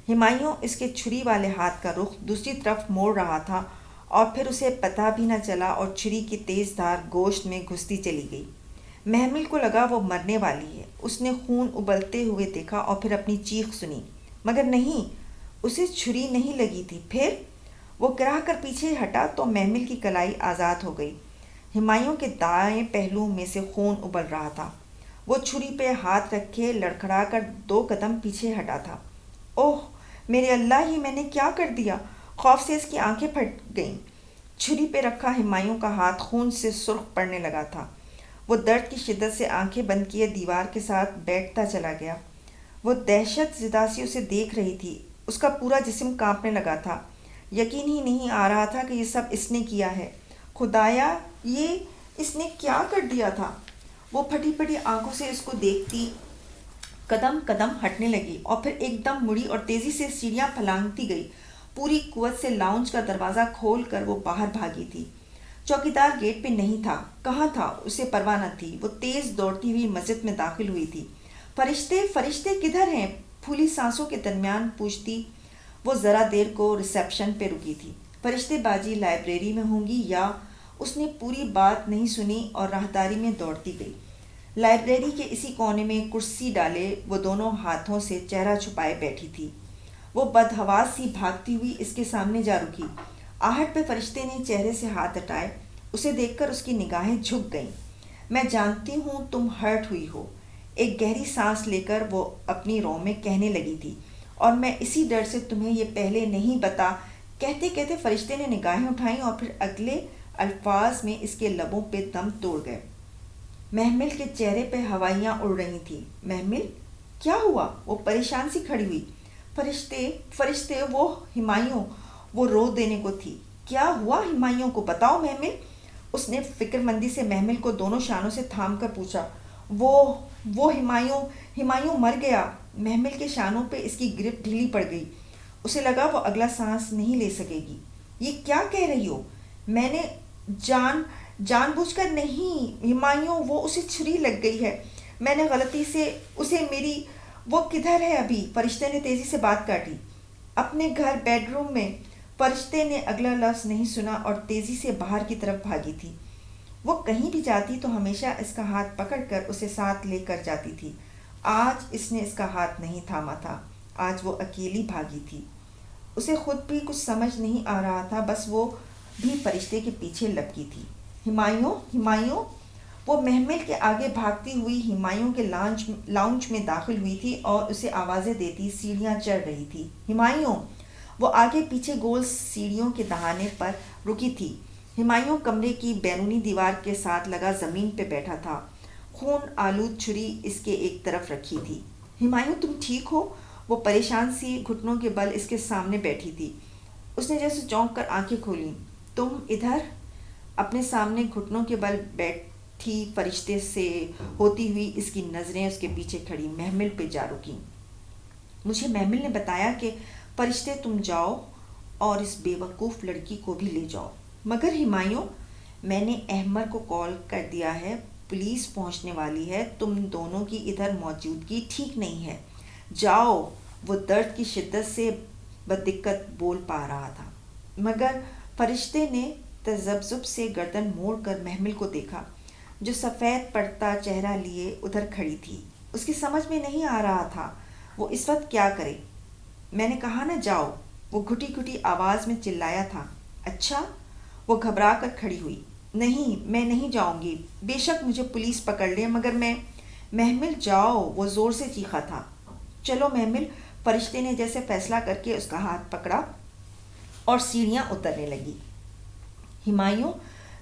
ہمایوں اس کے چھری والے ہاتھ کا رخ دوسری طرف موڑ رہا تھا اور پھر اسے پتہ بھی نہ چلا اور چھری کی تیز دھار گوشت میں گھستی چلی گئی۔ محمل کو لگا وہ مرنے والی ہے۔ اس نے خون ابلتے ہوئے دیکھا اور پھر اپنی چیخ سنی، مگر نہیں، اسے چھری نہیں لگی تھی۔ پھر وہ گرا کر پیچھے ہٹا تو محمل کی کلائی آزاد ہو گئی۔ ہمایوں کے دائیں پہلو میں سے خون ابل رہا تھا۔ وہ چھری پہ ہاتھ رکھے لڑکھڑا کر 2 قدم پیچھے ہٹا تھا۔ اوہ میرے اللہ ہی، میں نے کیا کر دیا؟ خوف سے اس کی آنکھیں پھٹ گئیں۔ چھری پہ رکھا ہمایوں کا ہاتھ خون سے سرخ پڑنے لگا تھا۔ وہ درد کی شدت سے آنکھیں بند کیے دیوار کے ساتھ بیٹھتا چلا گیا۔ وہ دہشت زدہ سی اسے دیکھ رہی تھی۔ اس کا پورا جسم کانپنے لگا تھا۔ یقین ہی نہیں آ رہا تھا کہ یہ سب اس نے کیا ہے۔ خدایا، یہ اس نے کیا کر دیا تھا؟ وہ پھٹی پھٹی آنکھوں سے اس کو دیکھتی قدم قدم ہٹنے لگی اور پھر ایک دم مڑی اور تیزی سے سیڑھیاں پھلانگتی گئی۔ پوری قوت سے لاؤنج کا دروازہ کھول کر وہ باہر بھاگی تھی۔ چوکیدار گیٹ پہ نہیں تھا۔ کہاں تھا؟ اسے پرواہ نہ تھی۔ وہ تیز دوڑتی ہوئی مسجد میں داخل ہوئی تھی۔ فرشتے فرشتے کدھر ہیں؟ پھولی سانسوں کے درمیان پوچھتی وہ ذرا دیر کو ریسیپشن پہ رکی تھی۔ فرشتے باجی لائبریری میں ہوں گی یا… اس نے پوری بات نہیں سنی اور راہداری میں دوڑتی گئی۔ لائبریری کے اسی کونے میں کرسی ڈالے وہ دونوں ہاتھوں سے چہرہ چھپائے بیٹھی تھی۔ وہ بدحواس سی بھاگتی ہوئی اس کے سامنے جا رکی۔ آہٹ پہ فرشتے نے چہرے سے ہاتھ ہٹائے۔ اسے دیکھ کر اس کی نگاہیں جھک گئیں۔ میں جانتی ہوں تم ہرٹ ہوئی ہو، ایک گہری سانس لے کر وہ اپنی رو میں کہنے لگی تھی، اور میں اسی ڈر سے تمہیں یہ پہلے نہیں بتا… کہتے کہتے فرشتے نے نگاہیں اٹھائیں اور پھر اگلے الفاظ میں اس کے لبوں پہ دم توڑ گئے۔ محمل کے چہرے پہ ہوائیاں اڑ رہی تھیں۔ محمل، کیا ہوا؟ وہ پریشان سی کھڑی ہوئی۔ فرشتے فرشتے، وہ ہمایوں… وہ رو دینے کو تھی۔ کیا ہوا ہمایوں کو؟ بتاؤ محمل۔ اس نے فکر مندی سے محمل کو دونوں شانوں سے تھام کر پوچھا۔ وہ ہمایوں مر گیا۔ محمل کے شانوں پہ اس کی گرفت ڈھیلی پڑ گئی۔ اسے لگا وہ اگلا سانس نہیں لے سکے گی۔ یہ کیا کہہ رہی ہو؟ میں نے جان بوجھ کر نہیں ہمایوں، وہ اسے چھری لگ گئی ہے۔ میں نے غلطی سے اسے میری… وہ کدھر ہے ابھی؟ فرشتے نے تیزی سے بات کاٹی۔ اپنے گھر بیڈ روم میں۔ فرشتے نے اگلا لفظ نہیں سنا اور تیزی سے باہر کی طرف بھاگی تھی۔ وہ کہیں بھی جاتی تو ہمیشہ اس کا ہاتھ پکڑ کر اسے ساتھ لے کر جاتی تھی۔ آج اس نے اس کا ہاتھ نہیں تھاما تھا۔ آج وہ اکیلی بھاگی تھی۔ اسے خود بھی کچھ سمجھ نہیں آ رہا تھا، بس وہ بھی فرشتے کے پیچھے لپکی تھی۔ ہمایوں! وہ محمل کے آگے بھاگتی ہوئی ہمایوں کے لاؤنج میں داخل ہوئی تھی اور اسے آوازیں دیتی سیڑھیاں چڑھ رہی تھی۔ ہمایوں! وہ آگے پیچھے گول سیڑھیوں کے دہانے پر رکی تھی۔ ہمایوں کمرے کی بیرونی دیوار کے ساتھ لگا زمین پہ بیٹھا تھا۔ خون آلود چھری اس کے ایک طرف رکھی تھی۔ ہمایوں، تم ٹھیک ہو؟ وہ پریشان سی گھٹنوں کے بل اس کے سامنے بیٹھی تھی۔ اس نے جیسے چونک کر آنکھیں کھولیں۔ تم ادھر؟ اپنے سامنے گھٹنوں کے بل بیٹھی فرشتے سے ہوتی ہوئی اس کی نظریں اس کے پیچھے کھڑی محمل پہ جا رکیں۔ مجھے محمل نے بتایا کہ فرشتے تم جاؤ اور اس بے وقوف لڑکی کو بھی لے جاؤ۔ مگر ہمایوں، میں نے احمر کو کال کر دیا ہے، پولیس پہنچنے والی ہے، تم دونوں کی ادھر موجودگی ٹھیک نہیں ہے، جاؤ۔ وہ درد کی شدت سے بدقت بول پا رہا تھا، مگر فرشتے نے تذبذب سے گردن موڑ کر محمل کو دیکھا، جو سفید پڑتا چہرہ لیے ادھر کھڑی تھی۔ اس کی سمجھ میں نہیں آ رہا تھا وہ اس وقت کیا کرے۔ میں نے کہا نا جاؤ، وہ گھٹی گھٹی آواز میں چلایا تھا۔ اچھا؟ وہ گھبرا کر کھڑی ہوئی۔ نہیں، میں نہیں جاؤں گی، بے شک مجھے پولیس پکڑ لے، مگر میں… محمل جاؤ، وہ زور سے چیخا تھا۔ چلو محمل، فرشتے نے جیسے فیصلہ کر کے اس کا ہاتھ پکڑا اور سیڑھیاں اترنے لگی۔ ہمایوں،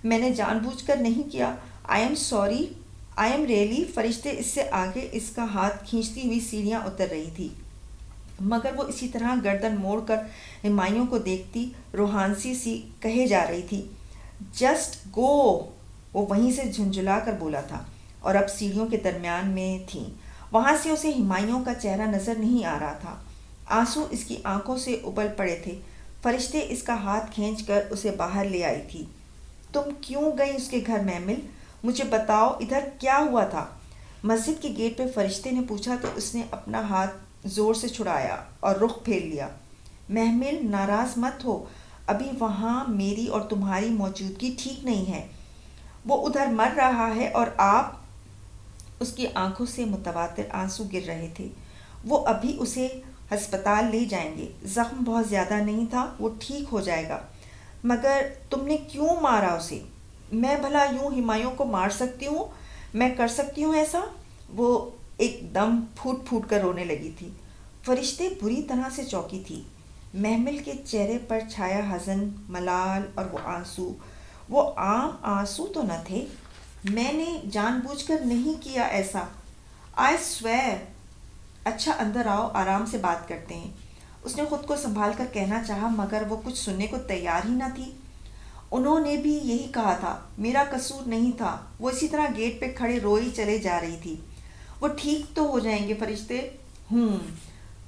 میں نے جان بوجھ کر نہیں کیا، I am sorry, I am really. فرشتے اس سے آگے اس کا ہاتھ کھینچتی ہوئی سیڑھیاں اتر رہی تھی، مگر وہ اسی طرح گردن موڑ کر ہمایوں کو دیکھتی روحانسی سی کہے جا رہی تھی، جسٹ گو. وہ وہیں سے جھنجھلا کر بولا تھا اور اب سیڑھیوں کے درمیان میں تھیں. وہاں سے اسے ہمایوں کا چہرہ نظر نہیں آ رہا تھا، آنسو اس کی آنکھوں سے ابل پڑے تھے. فرشتے اس کا ہاتھ کھینچ کر اسے باہر لے آئی تھی. تم کیوں گئی اس کے گھر محمل؟ مجھے بتاؤ ادھر کیا ہوا تھا؟ مسجد کے گیٹ پہ فرشتے نے پوچھا تو اس نے اپنا ہاتھ زور سے چھڑایا اور رخ پھیر لیا. محمل ناراض مت ہو، ابھی وہاں میری اور تمہاری موجودگی ٹھیک نہیں ہے. وہ ادھر مر رہا ہے اور آپ. اس کی آنکھوں سے متواتر آنسو گر رہے تھے. وہ ابھی اسے ہسپتال لے جائیں گے، زخم بہت زیادہ نہیں تھا، وہ ٹھیک ہو جائے گا. مگر تم نے کیوں مارا اسے؟ میں بھلا یوں ہمایوں کو مار سکتی ہوں؟ میں کر سکتی ہوں ایسا؟ وہ ایک دم پھوٹ پھوٹ کر رونے لگی تھی. فرشتے بری طرح سے چونکی تھی. محمل کے چہرے پر چھایا حزن، ملال اور وہ عام آنسو تو نہ تھے. میں نے جان بوجھ کر نہیں کیا ایسا، آئی سویر. اچھا اندر آؤ، آرام سے بات کرتے ہیں. اس نے خود کو سنبھال کر کہنا چاہا، مگر وہ کچھ سننے کو تیار ہی نہ تھی. انہوں نے بھی یہی کہا تھا، میرا قصور نہیں تھا. وہ اسی طرح گیٹ پہ کھڑے روئی چلے جا رہی تھی. وہ ٹھیک تو ہو جائیں گے فرشتے.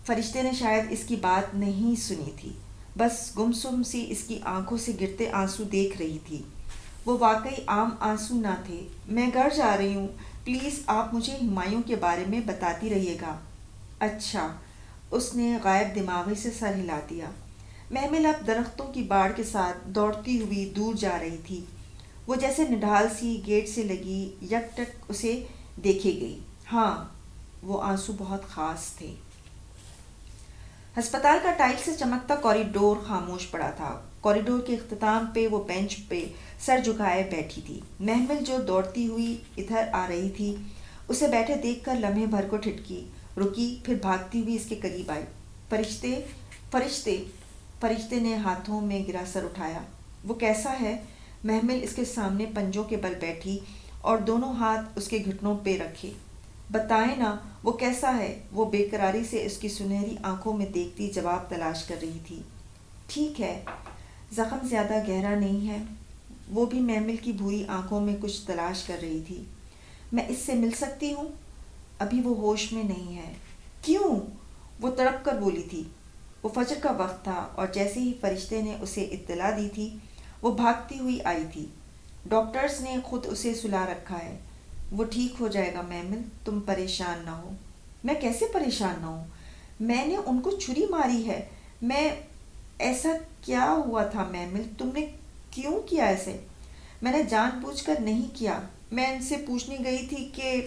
فرشتے نے شاید اس کی بات نہیں سنی تھی، بس گمسم سی اس کی آنکھوں سے گرتے آنسو دیکھ رہی تھی. وہ واقعی عام آنسو نہ تھے. میں گھر جا رہی ہوں، پلیز آپ مجھے ہمایوں کے بارے میں بتاتی رہیے گا. اچھا. اس نے غائب دماغی سے سر ہلا دیا. محمل اب درختوں کی باڑ کے ساتھ دوڑتی ہوئی دور جا رہی تھی. وہ جیسے نڈھال سی گیٹ سے لگی یک ٹک اسے دیکھے گئی. ہاں، وہ آنسو بہت خاص تھے. ہسپتال کا ٹائل سے چمکتا کوریڈور خاموش پڑا تھا. کوریڈور کے اختتام پہ وہ بینچ پہ سر جھکائے بیٹھی تھی. محمل جو دوڑتی ہوئی ادھر آ رہی تھی، اسے بیٹھے دیکھ کر لمحے بھر کو ٹھٹکی، رکی، پھر بھاگتی ہوئی اس کے قریب آئی. فرشتے، فرشتے. فرشتے نے ہاتھوں میں گرا سر اٹھایا. وہ کیسا ہے؟ محمل اس کے سامنے پنجوں کے بل بیٹھی اور دونوں ہاتھ اس کے گھٹنوں پہ رکھے. بتائیں نا، وہ کیسا ہے؟ وہ بے قراری سے اس کی سنہری آنکھوں میں دیکھتی جواب تلاش کر رہی تھی. ٹھیک ہے، زخم زیادہ گہرا نہیں ہے. وہ بھی محمل کی بھوری آنکھوں میں کچھ تلاش کر رہی تھی. میں اس سے مل سکتی ہوں؟ ابھی وہ ہوش میں نہیں ہے. کیوں؟ وہ تڑپ کر بولی تھی. وہ فجر کا وقت تھا اور جیسے ہی فرشتے نے اسے اطلاع دی تھی، وہ بھاگتی ہوئی آئی تھی. ڈاکٹرز نے خود اسے سلا رکھا ہے. وہ ٹھیک ہو جائے گا محمل، تم پریشان نہ ہو. میں کیسے پریشان نہ ہوں؟ میں نے ان کو چھری ماری ہے. میں ایسا کیا ہوا تھا محمل؟ تم نے کیوں کیا ایسے؟ میں نے جان بوجھ کر نہیں کیا. میں ان سے پوچھنے گئی تھی کہ.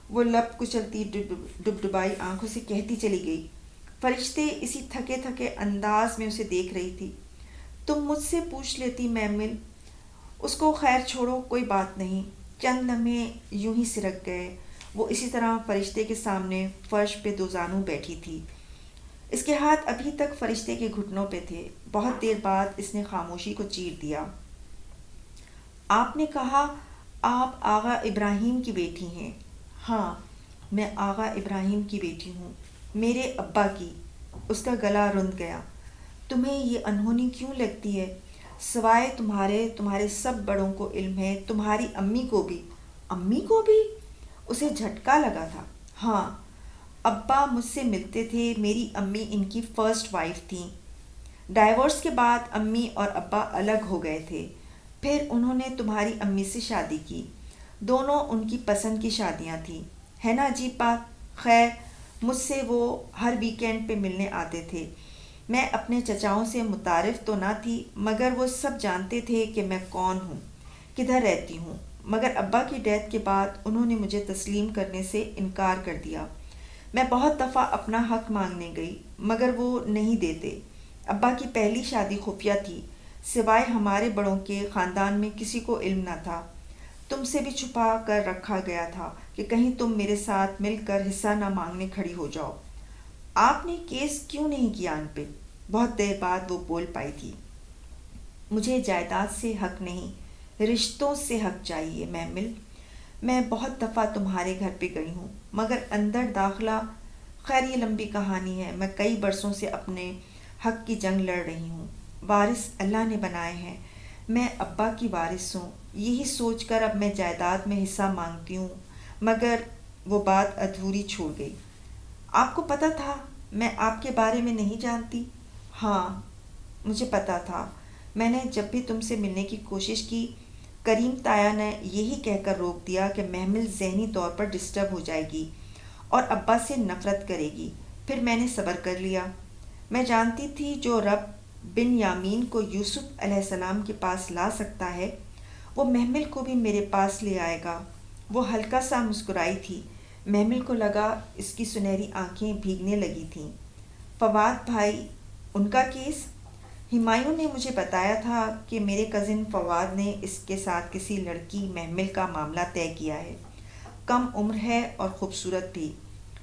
وہ لب کچلتی ڈبڈبائی آنکھوں سے کہتی چلی گئی. فرشتے اسی تھکے تھکے انداز میں اسے دیکھ رہی تھی. تم مجھ سے پوچھ لیتی محمل. اس کو خیر چھوڑو، کوئی بات نہیں. چند لمحے یوں ہی سرک گئے. وہ اسی طرح فرشتے کے سامنے فرش پہ دو زانوں بیٹھی تھی. اس کے ہاتھ ابھی تک فرشتے کے گھٹنوں پہ تھے. بہت دیر بعد اس نے خاموشی کو چیر دیا. آپ نے کہا آپ آغا ابراہیم کی بیٹی ہیں؟ ہاں، میں آغا ابراہیم کی بیٹی ہوں، میرے ابا کی. اس کا گلا رند گیا. تمہیں یہ انہونی کیوں لگتی ہے؟ سوائے تمہارے سب بڑوں کو علم ہے، تمہاری امی کو بھی. امی کو بھی؟ اسے جھٹکا لگا تھا. ہاں، ابا مجھ سے ملتے تھے. میری امی ان کی فرسٹ وائف تھیں. ڈائیورس کے بعد امی اور ابا الگ ہو گئے تھے. پھر انہوں نے تمہاری امی سے شادی کی. دونوں ان کی پسند کی شادیاں تھیں، ہے نا عجیب بات؟ خیر، مجھ سے وہ ہر ویکینڈ پہ ملنے آتے تھے. میں اپنے چچاؤں سے متعارف تو نہ تھی، مگر وہ سب جانتے تھے کہ میں کون ہوں، کدھر رہتی ہوں. مگر ابا کی ڈیتھ کے بعد انہوں نے مجھے تسلیم کرنے سے انکار کر دیا. میں بہت دفعہ اپنا حق مانگنے گئی، مگر وہ نہیں دیتے. ابا کی پہلی شادی خفیہ تھی، سوائے ہمارے بڑوں کے خاندان میں کسی کو علم نہ تھا. تم سے بھی چھپا کر رکھا گیا تھا کہ کہیں تم میرے ساتھ مل کر حصہ نہ مانگنے کھڑی ہو جاؤ. آپ نے کیس کیوں نہیں کیا ان پہ؟ بہت دیر بعد وہ بول پائی تھی. مجھے جائیداد سے حق نہیں، رشتوں سے حق چاہیے محمل. میں بہت دفعہ تمہارے گھر پہ گئی ہوں مگر اندر داخلہ، خیر یہ لمبی کہانی ہے۔ میں کئی برسوں سے اپنے حق کی جنگ لڑ رہی ہوں۔ وارث اللہ نے بنائے ہیں، میں ابا کی وارث ہوں، یہی سوچ کر اب میں جائیداد میں حصہ مانگتی ہوں، مگر وہ بات ادھوری چھوڑ گئی۔ آپ کو پتہ تھا میں آپ کے بارے میں نہیں جانتی؟ ہاں مجھے پتہ تھا، میں نے جب بھی تم سے ملنے کی کوشش کی، کریم تایا نے یہی کہہ کر روک دیا کہ محمل ذہنی طور پر ڈسٹرب ہو جائے گی اور ابا سے نفرت کرے گی۔ پھر میں نے صبر کر لیا۔ میں جانتی تھی جو رب بن یامین کو یوسف علیہ السلام کے پاس لا سکتا ہے وہ محمل کو بھی میرے پاس لے آئے گا۔ وہ ہلکا سا مسکرائی تھی۔ محمل کو لگا اس کی سنہری آنکھیں بھیگنے لگی تھیں۔ فواد بھائی، ان کا کیس؟ ہمایوں نے مجھے بتایا تھا کہ میرے کزن فواد نے اس کے ساتھ کسی لڑکی محمل کا معاملہ طے کیا ہے، کم عمر ہے اور خوبصورت بھی۔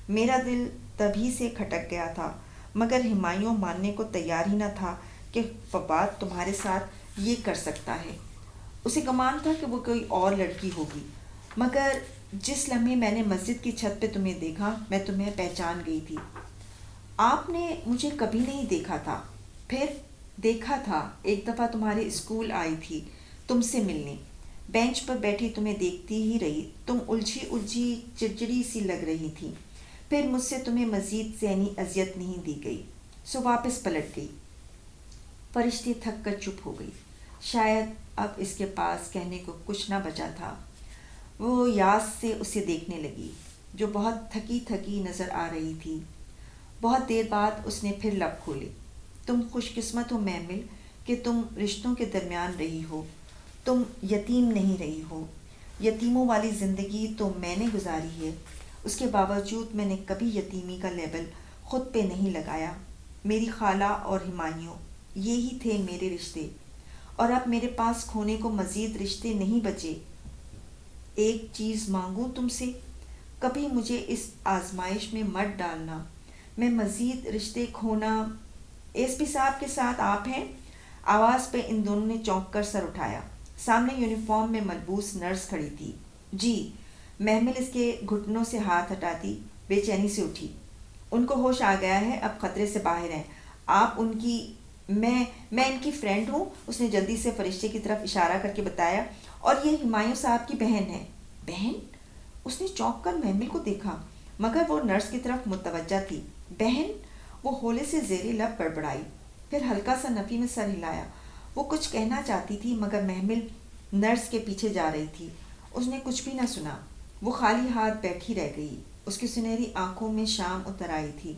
میرا دل تبھی سے کھٹک گیا تھا، مگر ہمایوں ماننے کو تیار ہی نہ تھا کہ فواد تمہارے ساتھ یہ کر سکتا ہے۔ اسے گمان تھا کہ وہ کوئی اور لڑکی ہوگی، مگر جس لمحے میں نے مسجد کی چھت پہ تمہیں دیکھا میں تمہیں پہچان گئی تھی۔ آپ نے مجھے کبھی نہیں دیکھا تھا؟ پھر دیکھا تھا، ایک دفعہ تمہارے اسکول آئی تھی تم سے ملنے، بینچ پر بیٹھی تمہیں دیکھتی ہی رہی، تم الجھی چڑچڑی سی لگ رہی تھی۔ پھر مجھ سے تمہیں مزید ذہنی اذیت نہیں دی گئی، سو واپس پلٹ گئی۔ فرشتے تھک کر چپ ہو گئی، شاید اب اس کے پاس کہنے کو کچھ نہ بچا تھا۔ وہ یاس سے اسے دیکھنے لگی جو بہت تھکی تھکی نظر آ رہی تھی۔ بہت دیر بعد اس نے پھر لب کھولے۔ تم خوش قسمت ہو محمل کہ تم رشتوں کے درمیان رہی ہو، تم یتیم نہیں رہی ہو۔ یتیموں والی زندگی تو میں نے گزاری ہے، اس کے باوجود میں نے کبھی یتیمی کا لیبل خود پہ نہیں لگایا۔ میری خالہ اور ہمایوں، یہی تھے میرے رشتے، اور اب میرے پاس کھونے کو مزید رشتے نہیں بچے۔ ایک چیز مانگوں تم سے، کبھی مجھے اس آزمائش میں مت ڈالنا۔ میں مزید رشتے کھونا۔ ایس پی صاحب کے ساتھ آپ ہیں؟ آواز پہ ان دونوں نے چونک کر سر اٹھایا۔ سامنے یونیفارم میں ملبوس نرس کھڑی تھی۔ جی۔ محمل اس کے گھٹنوں سے ہاتھ ہٹاتی بے چینی سے اٹھی۔ ان کو ہوش آ گیا ہے، اب خطرے سے باہر ہیں۔ آپ ان کی میں ان کی فرینڈ ہوں، اس نے جلدی سے فرشتے کی طرف اشارہ کر کے بتایا، اور یہ ہمایوں صاحب کی بہن ہے۔ بہن؟ اس نے چونک کر محمل کو دیکھا، مگر وہ نرس کی طرف متوجہ تھی۔ بہن؟ وہ ہولے سے زیر لب بڑبڑائی، پھر ہلکا سا نفی میں سر ہلایا۔ وہ کچھ کہنا چاہتی تھی مگر محمل نرس کے پیچھے جا رہی تھی، اس نے کچھ بھی نہ سنا۔ وہ خالی ہاتھ بیٹھی رہ گئی، اس کی سنہری آنکھوں میں شام اتر آئی تھی۔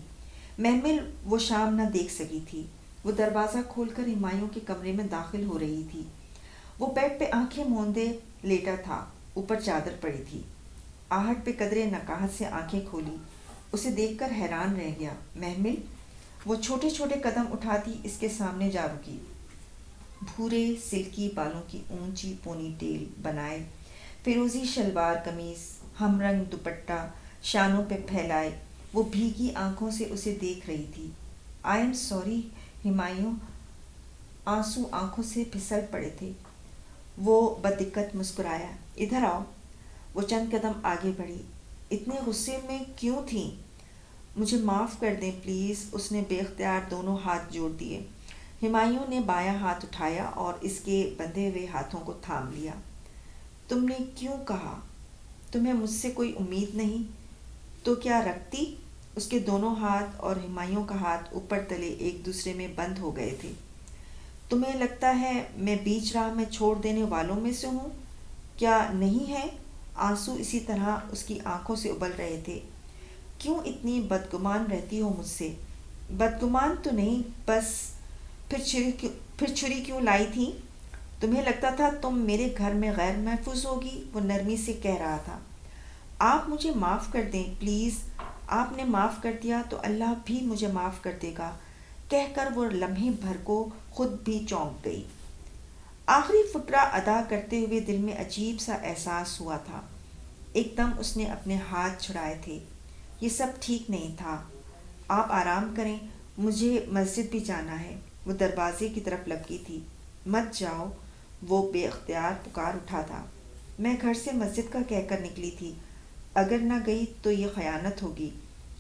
محمل وہ شام نہ دیکھ سکی تھی۔ وہ دروازہ کھول کر ہمایوں کے کمرے میں داخل ہو رہی تھی۔ وہ بیڈ پہ آنکھیں موندے لیٹا تھا، اوپر چادر پڑی تھی۔ آہٹ پہ قدرے نقاہت سے آنکھیں کھولی، اسے دیکھ کر حیران رہ گیا۔ محمل؟ وہ چھوٹے چھوٹے قدم اٹھاتی اس کے سامنے جا رکی۔ بھورے سلکی بالوں کی اونچی پونی ٹیل بنائے، فیروزی شلوار قمیص، ہم رنگ دوپٹہ شانوں پہ پھیلائے، وہ بھیگی آنکھوں سے اسے دیکھ رہی تھی۔ آئی ایم سوری ہمایوں، آنسو آنکھوں سے پھسل پڑے تھے۔ وہ بدقت مسکرایا۔ ادھر آؤ۔ وہ چند قدم آگے بڑھی۔ اتنے غصے میں کیوں تھیں؟ مجھے معاف کر دیں پلیز، اس نے بے اختیار دونوں ہاتھ جوڑ دیے۔ ہمایوں نے بایاں ہاتھ اٹھایا اور اس کے بندھے ہوئے ہاتھوں کو تھام لیا۔ تم نے کیوں کہا؟ تمہیں مجھ سے کوئی امید نہیں تو کیا رکھتی؟ اس کے دونوں ہاتھ اور ہمایوں کا ہاتھ اوپر تلے ایک دوسرے میں بند ہو گئے تھے۔ تمہیں لگتا ہے میں بیچ راہ میں چھوڑ دینے والوں میں سے ہوں؟ کیا نہیں ہے؟ آنسو اسی طرح اس کی آنکھوں سے ابل رہے تھے۔ کیوں اتنی بدگمان رہتی ہو مجھ سے؟ بدگمان تو نہیں، بس پھر چھری کیوں لائی تھی؟ تمہیں لگتا تھا تم میرے گھر میں غیر محفوظ ہوگی؟ وہ نرمی سے کہہ رہا تھا۔ آپ مجھے معاف کر دیں پلیز، آپ نے معاف کر دیا تو اللہ بھی مجھے معاف کر دے گا، کہہ کر وہ لمحے بھر کو خود بھی چونک گئی۔ آخری فقرہ ادا کرتے ہوئے دل میں عجیب سا احساس ہوا تھا۔ ایک دم اس نے اپنے ہاتھ چھڑائے تھے۔ یہ سب ٹھیک نہیں تھا، آپ آرام کریں، مجھے مسجد بھی جانا ہے۔ وہ دروازے کی طرف لپکی تھی۔ مت جاؤ، وہ بے اختیار پکار اٹھا تھا۔ میں گھر سے مسجد کا کہہ کر نکلی تھی، اگر نہ گئی تو یہ خیانت ہوگی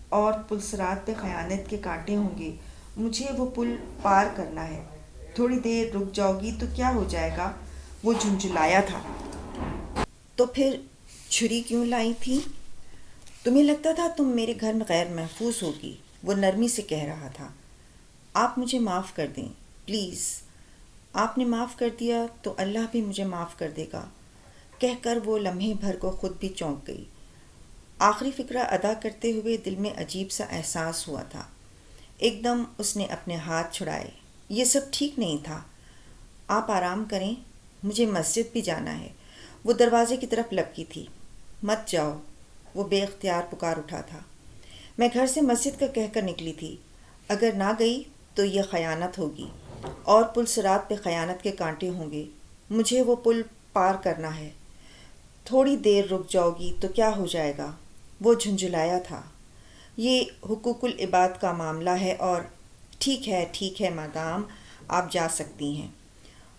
اور پلسرات پہ خیانت کے کانٹے ہوں گے، مجھے وہ پل پار کرنا ہے۔ تھوڑی دیر رک جاؤ گی تو کیا ہو جائے گا؟ وہ جھنجھلایا تھا۔ تو پھر چھری کیوں لائی تھی؟ تمہیں لگتا تھا تم میرے گھر میں غیر محفوظ ہوگی، وہ نرمی سے کہہ رہا تھا۔ آپ مجھے معاف کر دیں پلیز۔ آپ نے معاف کر دیا تو اللہ بھی مجھے معاف کر دے گا، کہہ کر وہ لمحے بھر کو خود بھی چونک گئی۔ آخری فقرہ ادا کرتے ہوئے دل میں عجیب سا احساس ہوا تھا۔ ایک دم اس نے اپنے ہاتھ چھڑائے۔ یہ سب ٹھیک نہیں تھا، آپ آرام کریں، مجھے مسجد بھی جانا ہے۔ وہ دروازے کی طرف لپکی تھی۔ مت جاؤ، وہ بے اختیار پکار اٹھا تھا۔ میں گھر سے مسجد کا کہہ کر نکلی تھی، اگر نہ گئی تو یہ خیانت ہوگی اور پل صراط پہ خیانت کے کانٹے ہوں گے، مجھے وہ پل پار کرنا ہے۔ تھوڑی دیر رک جاؤ گی تو کیا ہو جائے گا؟ وہ جھنجھلایا تھا۔ یہ حقوق العباد کا معاملہ ہے اور ٹھیک ہے مادام، آپ جا سکتی ہیں۔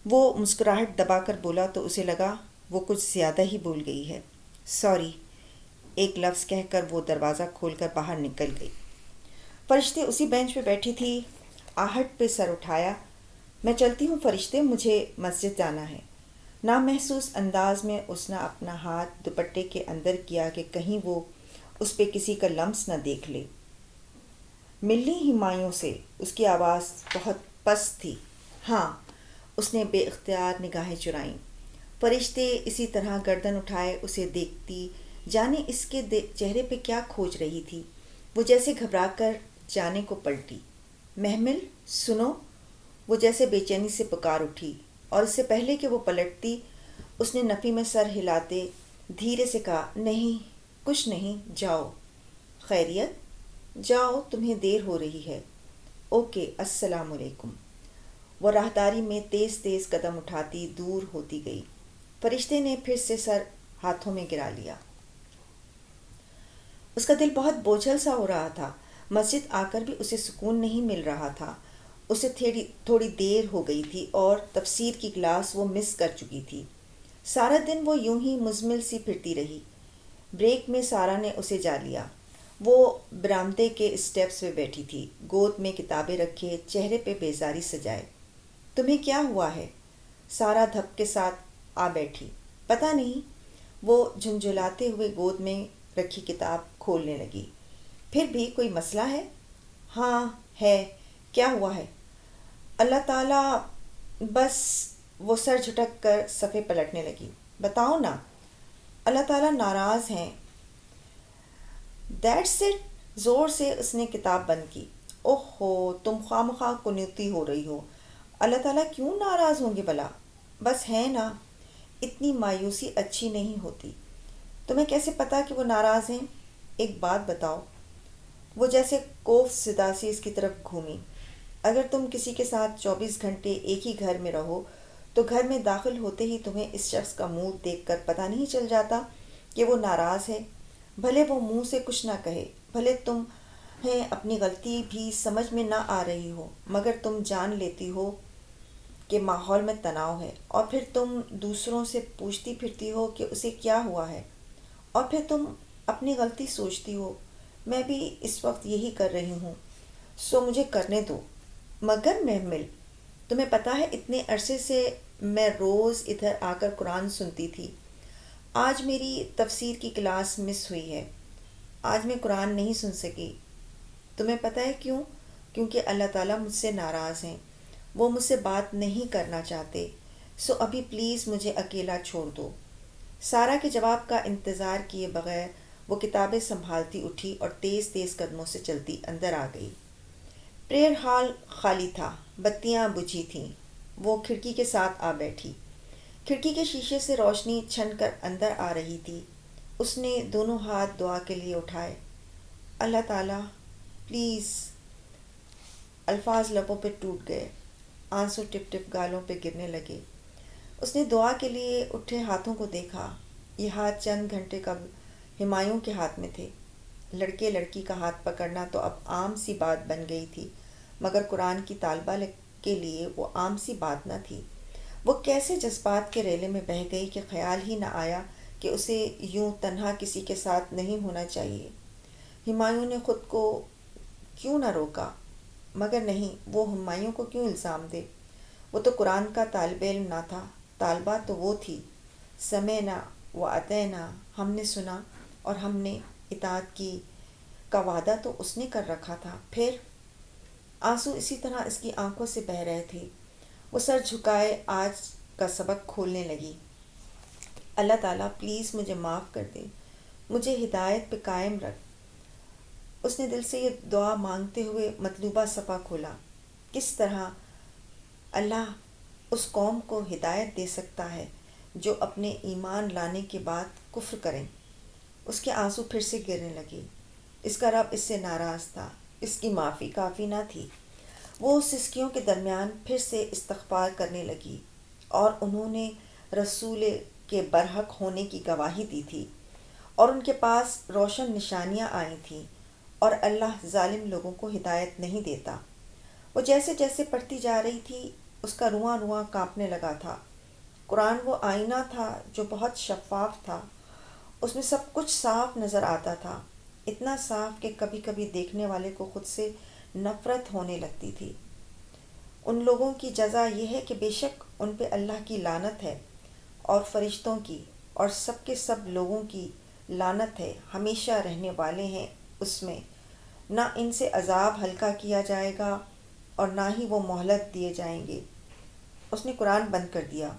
وہ مسکراہٹ دبا کر بولا تو اسے لگا وہ کچھ زیادہ ہی بول گئی ہے۔ سوری، ایک لفظ کہہ کر وہ دروازہ کھول کر باہر نکل گئی۔ فرشتے اسی بینچ پہ بیٹھی تھی۔ آہٹ پہ سر اٹھایا۔ میں چلتی ہوں فرشتے، مجھے مسجد جانا ہے۔ نامحسوس انداز میں اس نے اپنا ہاتھ دوپٹے کے اندر کیا کہ کہیں وہ اس پہ کسی کا لمس نہ دیکھ لے۔ ملنی ہمایوں سے، اس کی آواز بہت پست تھی۔ ہاں، اس نے بے اختیار نگاہیں چرائیں۔ فرشتے اسی طرح گردن اٹھائے اسے دیکھتی، جانے اس کے چہرے پہ کیا کھوج رہی تھی۔ وہ جیسے گھبرا کر جانے کو پلٹی۔ محمل سنو، وہ جیسے بے چینی سے پکار اٹھی، اور اس سے پہلے کہ وہ پلٹتی اس نے نفی میں سر ہلاتے دھیرے سے کہا، نہیں کچھ نہیں، جاؤ۔ خیریت؟ جاؤ، تمہیں دیر ہو رہی ہے۔ اوکے، السلام علیکم۔ وہ راہداری میں تیز تیز قدم اٹھاتی دور ہوتی گئی۔ فرشتے نے پھر سے سر ہاتھوں میں گرا لیا۔ اس کا دل بہت بوجھل سا ہو رہا تھا۔ مسجد آ کر بھی اسے سکون نہیں مل رہا تھا۔ اسے تھوڑی دیر ہو گئی تھی اور تفسیر کی کلاس وہ مس کر چکی تھی۔ سارا دن وہ یوں ہی مزمل سی پھرتی رہی۔ بریک میں سارا نے اسے جا لیا۔ وہ برآمدے کے اسٹیپس پہ بیٹھی تھی، گود میں کتابیں رکھے، چہرے پہ بیزاری سجائے۔ تمہیں کیا ہوا ہے؟ سارا دھپ کے ساتھ آ بیٹھی۔ پتہ نہیں، وہ جھنجھلاتے ہوئے گود میں رکھی کتاب کھولنے لگی۔ پھر بھی کوئی مسئلہ ہے؟ ہاں ہے۔ کیا ہوا ہے؟ اللہ تعالیٰ، بس۔ وہ سر جھٹک کر صفحے پلٹنے لگی۔ بتاؤ نا۔ اللہ تعالیٰ ناراض ہیں۔ That's it. زور سے اس نے کتاب بند کی۔ اوہ ہو، تم خواہ قنوتی ہو رہی ہو۔ اللہ تعالیٰ کیوں ناراض ہوں گے بھلا؟ بس ہے نا، اتنی مایوسی اچھی نہیں ہوتی۔ تمہیں کیسے پتا کہ وہ ناراض ہیں؟ ایک بات بتاؤ۔ وہ جیسے کوف صدا سے اس کی طرف گھومی۔ اگر تم کسی کے ساتھ 24 گھنٹے ایک ہی گھر میں رہو تو گھر میں داخل ہوتے ہی تمہیں اس شخص کا منہ دیکھ کر پتہ نہیں چل جاتا کہ وہ ناراض ہے؟ بھلے وہ منہ سے کچھ نہ کہے، بھلے تمہیں اپنی غلطی بھی سمجھ میں نہ آ رہی ہو، مگر تم جان لیتی ہو کہ ماحول میں تناؤ ہے، اور پھر تم دوسروں سے پوچھتی پھرتی ہو کہ اسے کیا ہوا ہے، اور پھر تم اپنی غلطی سوچتی ہو۔ میں بھی اس وقت یہی کر رہی ہوں، سو مجھے کرنے دو۔ مگر محمل، تمہیں پتہ ہے اتنے عرصے سے میں روز ادھر آ کر قرآن سنتی تھی۔ آج میری تفسیر کی کلاس مس ہوئی ہے۔ آج میں قرآن نہیں سن سکی۔ تمہیں پتہ ہے کیوں؟ کیونکہ اللہ تعالیٰ مجھ سے ناراض ہیں، وہ مجھ سے بات نہیں کرنا چاہتے، سو ابھی پلیز مجھے اکیلا چھوڑ دو۔ سارا کے جواب کا انتظار کیے بغیر وہ کتابیں سنبھالتی اٹھی اور تیز تیز قدموں سے چلتی اندر آ گئی۔ پریئر ہال خالی تھا، بتیاں بجھی تھیں۔ وہ کھڑکی کے ساتھ آ بیٹھی۔ کھڑکی کے شیشے سے روشنی چھن کر اندر آ رہی تھی۔ اس نے دونوں ہاتھ دعا کے لیے اٹھائے۔ اللہ تعالیٰ پلیز۔ الفاظ لبوں پہ ٹوٹ گئے، آنسو ٹپ ٹپ گالوں پہ گرنے لگے۔ اس نے دعا کے لیے اٹھے ہاتھوں کو دیکھا۔ یہ ہاتھ چند گھنٹے قبل ہمایوں کے ہاتھ میں تھے۔ لڑکے لڑکی کا ہاتھ پکڑنا تو اب عام سی بات بن گئی تھی، مگر قرآن کی طالبہ کے لیے وہ عام سی بات نہ تھی۔ وہ کیسے جذبات کے ریلے میں بہہ گئی کہ خیال ہی نہ آیا کہ اسے یوں تنہا کسی کے ساتھ نہیں ہونا چاہیے۔ ہمایوں نے خود کو کیوں نہ روکا، مگر نہیں، وہ ہمایوں کو کیوں الزام دے؟ وہ تو قرآن کا طالب علم نہ تھا، طالبہ تو وہ تھی۔ سمعنا و اطعنا، ہم نے سنا اور ہم نے اطاعت کی کا وعدہ تو اس نے کر رکھا تھا۔ پھر آنسو اسی طرح اس کی آنکھوں سے بہہ رہے تھے۔ وہ سر جھکائے آج کا سبق کھولنے لگی۔ اللہ تعالیٰ پلیز مجھے معاف کر دے، مجھے ہدایت پہ قائم رکھ۔ اس نے دل سے یہ دعا مانگتے ہوئے مطلوبہ صفحہ کھولا۔ کس طرح اللہ اس قوم کو ہدایت دے سکتا ہے جو اپنے ایمان لانے کے بعد کفر کریں؟ اس کے آنسو پھر سے گرنے لگے۔ اس کا رب اس سے ناراض تھا، اس کی معافی کافی نہ تھی۔ وہ سسکیوں کے درمیان پھر سے استغفار کرنے لگی، اور انہوں نے رسول کے برحق ہونے کی گواہی دی تھی، اور ان کے پاس روشن نشانیاں آئی تھیں، اور اللہ ظالم لوگوں کو ہدایت نہیں دیتا۔ وہ جیسے جیسے پڑھتی جا رہی تھی اس کا رواں رواں کانپنے لگا تھا۔ قرآن وہ آئینہ تھا جو بہت شفاف تھا، اس میں سب کچھ صاف نظر آتا تھا، اتنا صاف کہ کبھی کبھی دیکھنے والے کو خود سے نفرت ہونے لگتی تھی۔ ان لوگوں کی جزا یہ ہے کہ بے شک ان پہ اللہ کی لعنت ہے، اور فرشتوں کی، اور سب کے سب لوگوں کی لعنت ہے، ہمیشہ رہنے والے ہیں اس میں، نہ ان سے عذاب ہلکا کیا جائے گا اور نہ ہی وہ مہلت دیے جائیں گے۔ اس نے قرآن بند کر دیا۔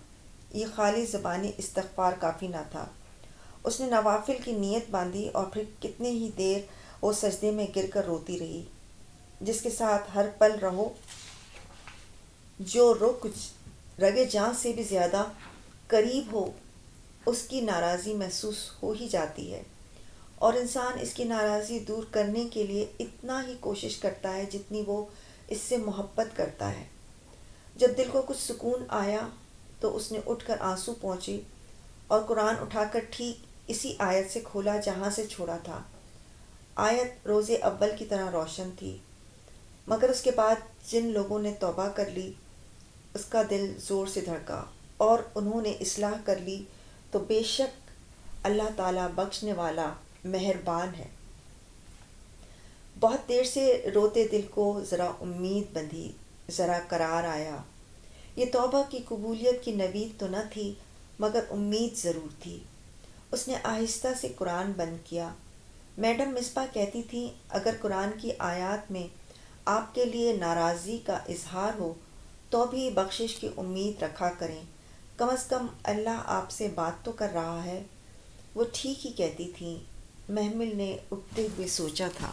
یہ خالی زبانی استغفار کافی نہ تھا۔ اس نے نوافل کی نیت باندھی، اور پھر کتنے ہی دیر وہ سجدے میں گر کر روتی رہی۔ جس کے ساتھ ہر پل رہو، جو رگے جان سے بھی زیادہ قریب ہو، اس کی ناراضی محسوس ہو ہی جاتی ہے، اور انسان اس کی ناراضی دور کرنے کے لیے اتنا ہی کوشش کرتا ہے جتنی وہ اس سے محبت کرتا ہے۔ جب دل کو کچھ سکون آیا تو اس نے اٹھ کر آنسو پہنچے اور قرآن اٹھا کر ٹھیک اسی آیت سے کھولا جہاں سے چھوڑا تھا۔ آیت روز اول کی طرح روشن تھی، مگر اس کے بعد جن لوگوں نے توبہ کر لی اس کا دل زور سے دھڑکا، اور انہوں نے اصلاح کر لی تو بے شک اللہ تعالیٰ بخشنے والا مہربان ہے۔ بہت دیر سے روتے دل کو ذرا امید بندھی، ذرا قرار آیا۔ یہ توبہ کی قبولیت کی نوید تو نہ تھی، مگر امید ضرور تھی۔ اس نے آہستہ سے قرآن بند کیا۔ میڈم مصباح کہتی تھیں اگر قرآن کی آیات میں آپ کے لیے ناراضی کا اظہار ہو تو بھی بخشش کی امید رکھا کریں، کم از کم اللہ آپ سے بات تو کر رہا ہے۔ وہ ٹھیک ہی کہتی تھیں، محمل نے اٹھتے ہوئے سوچا تھا۔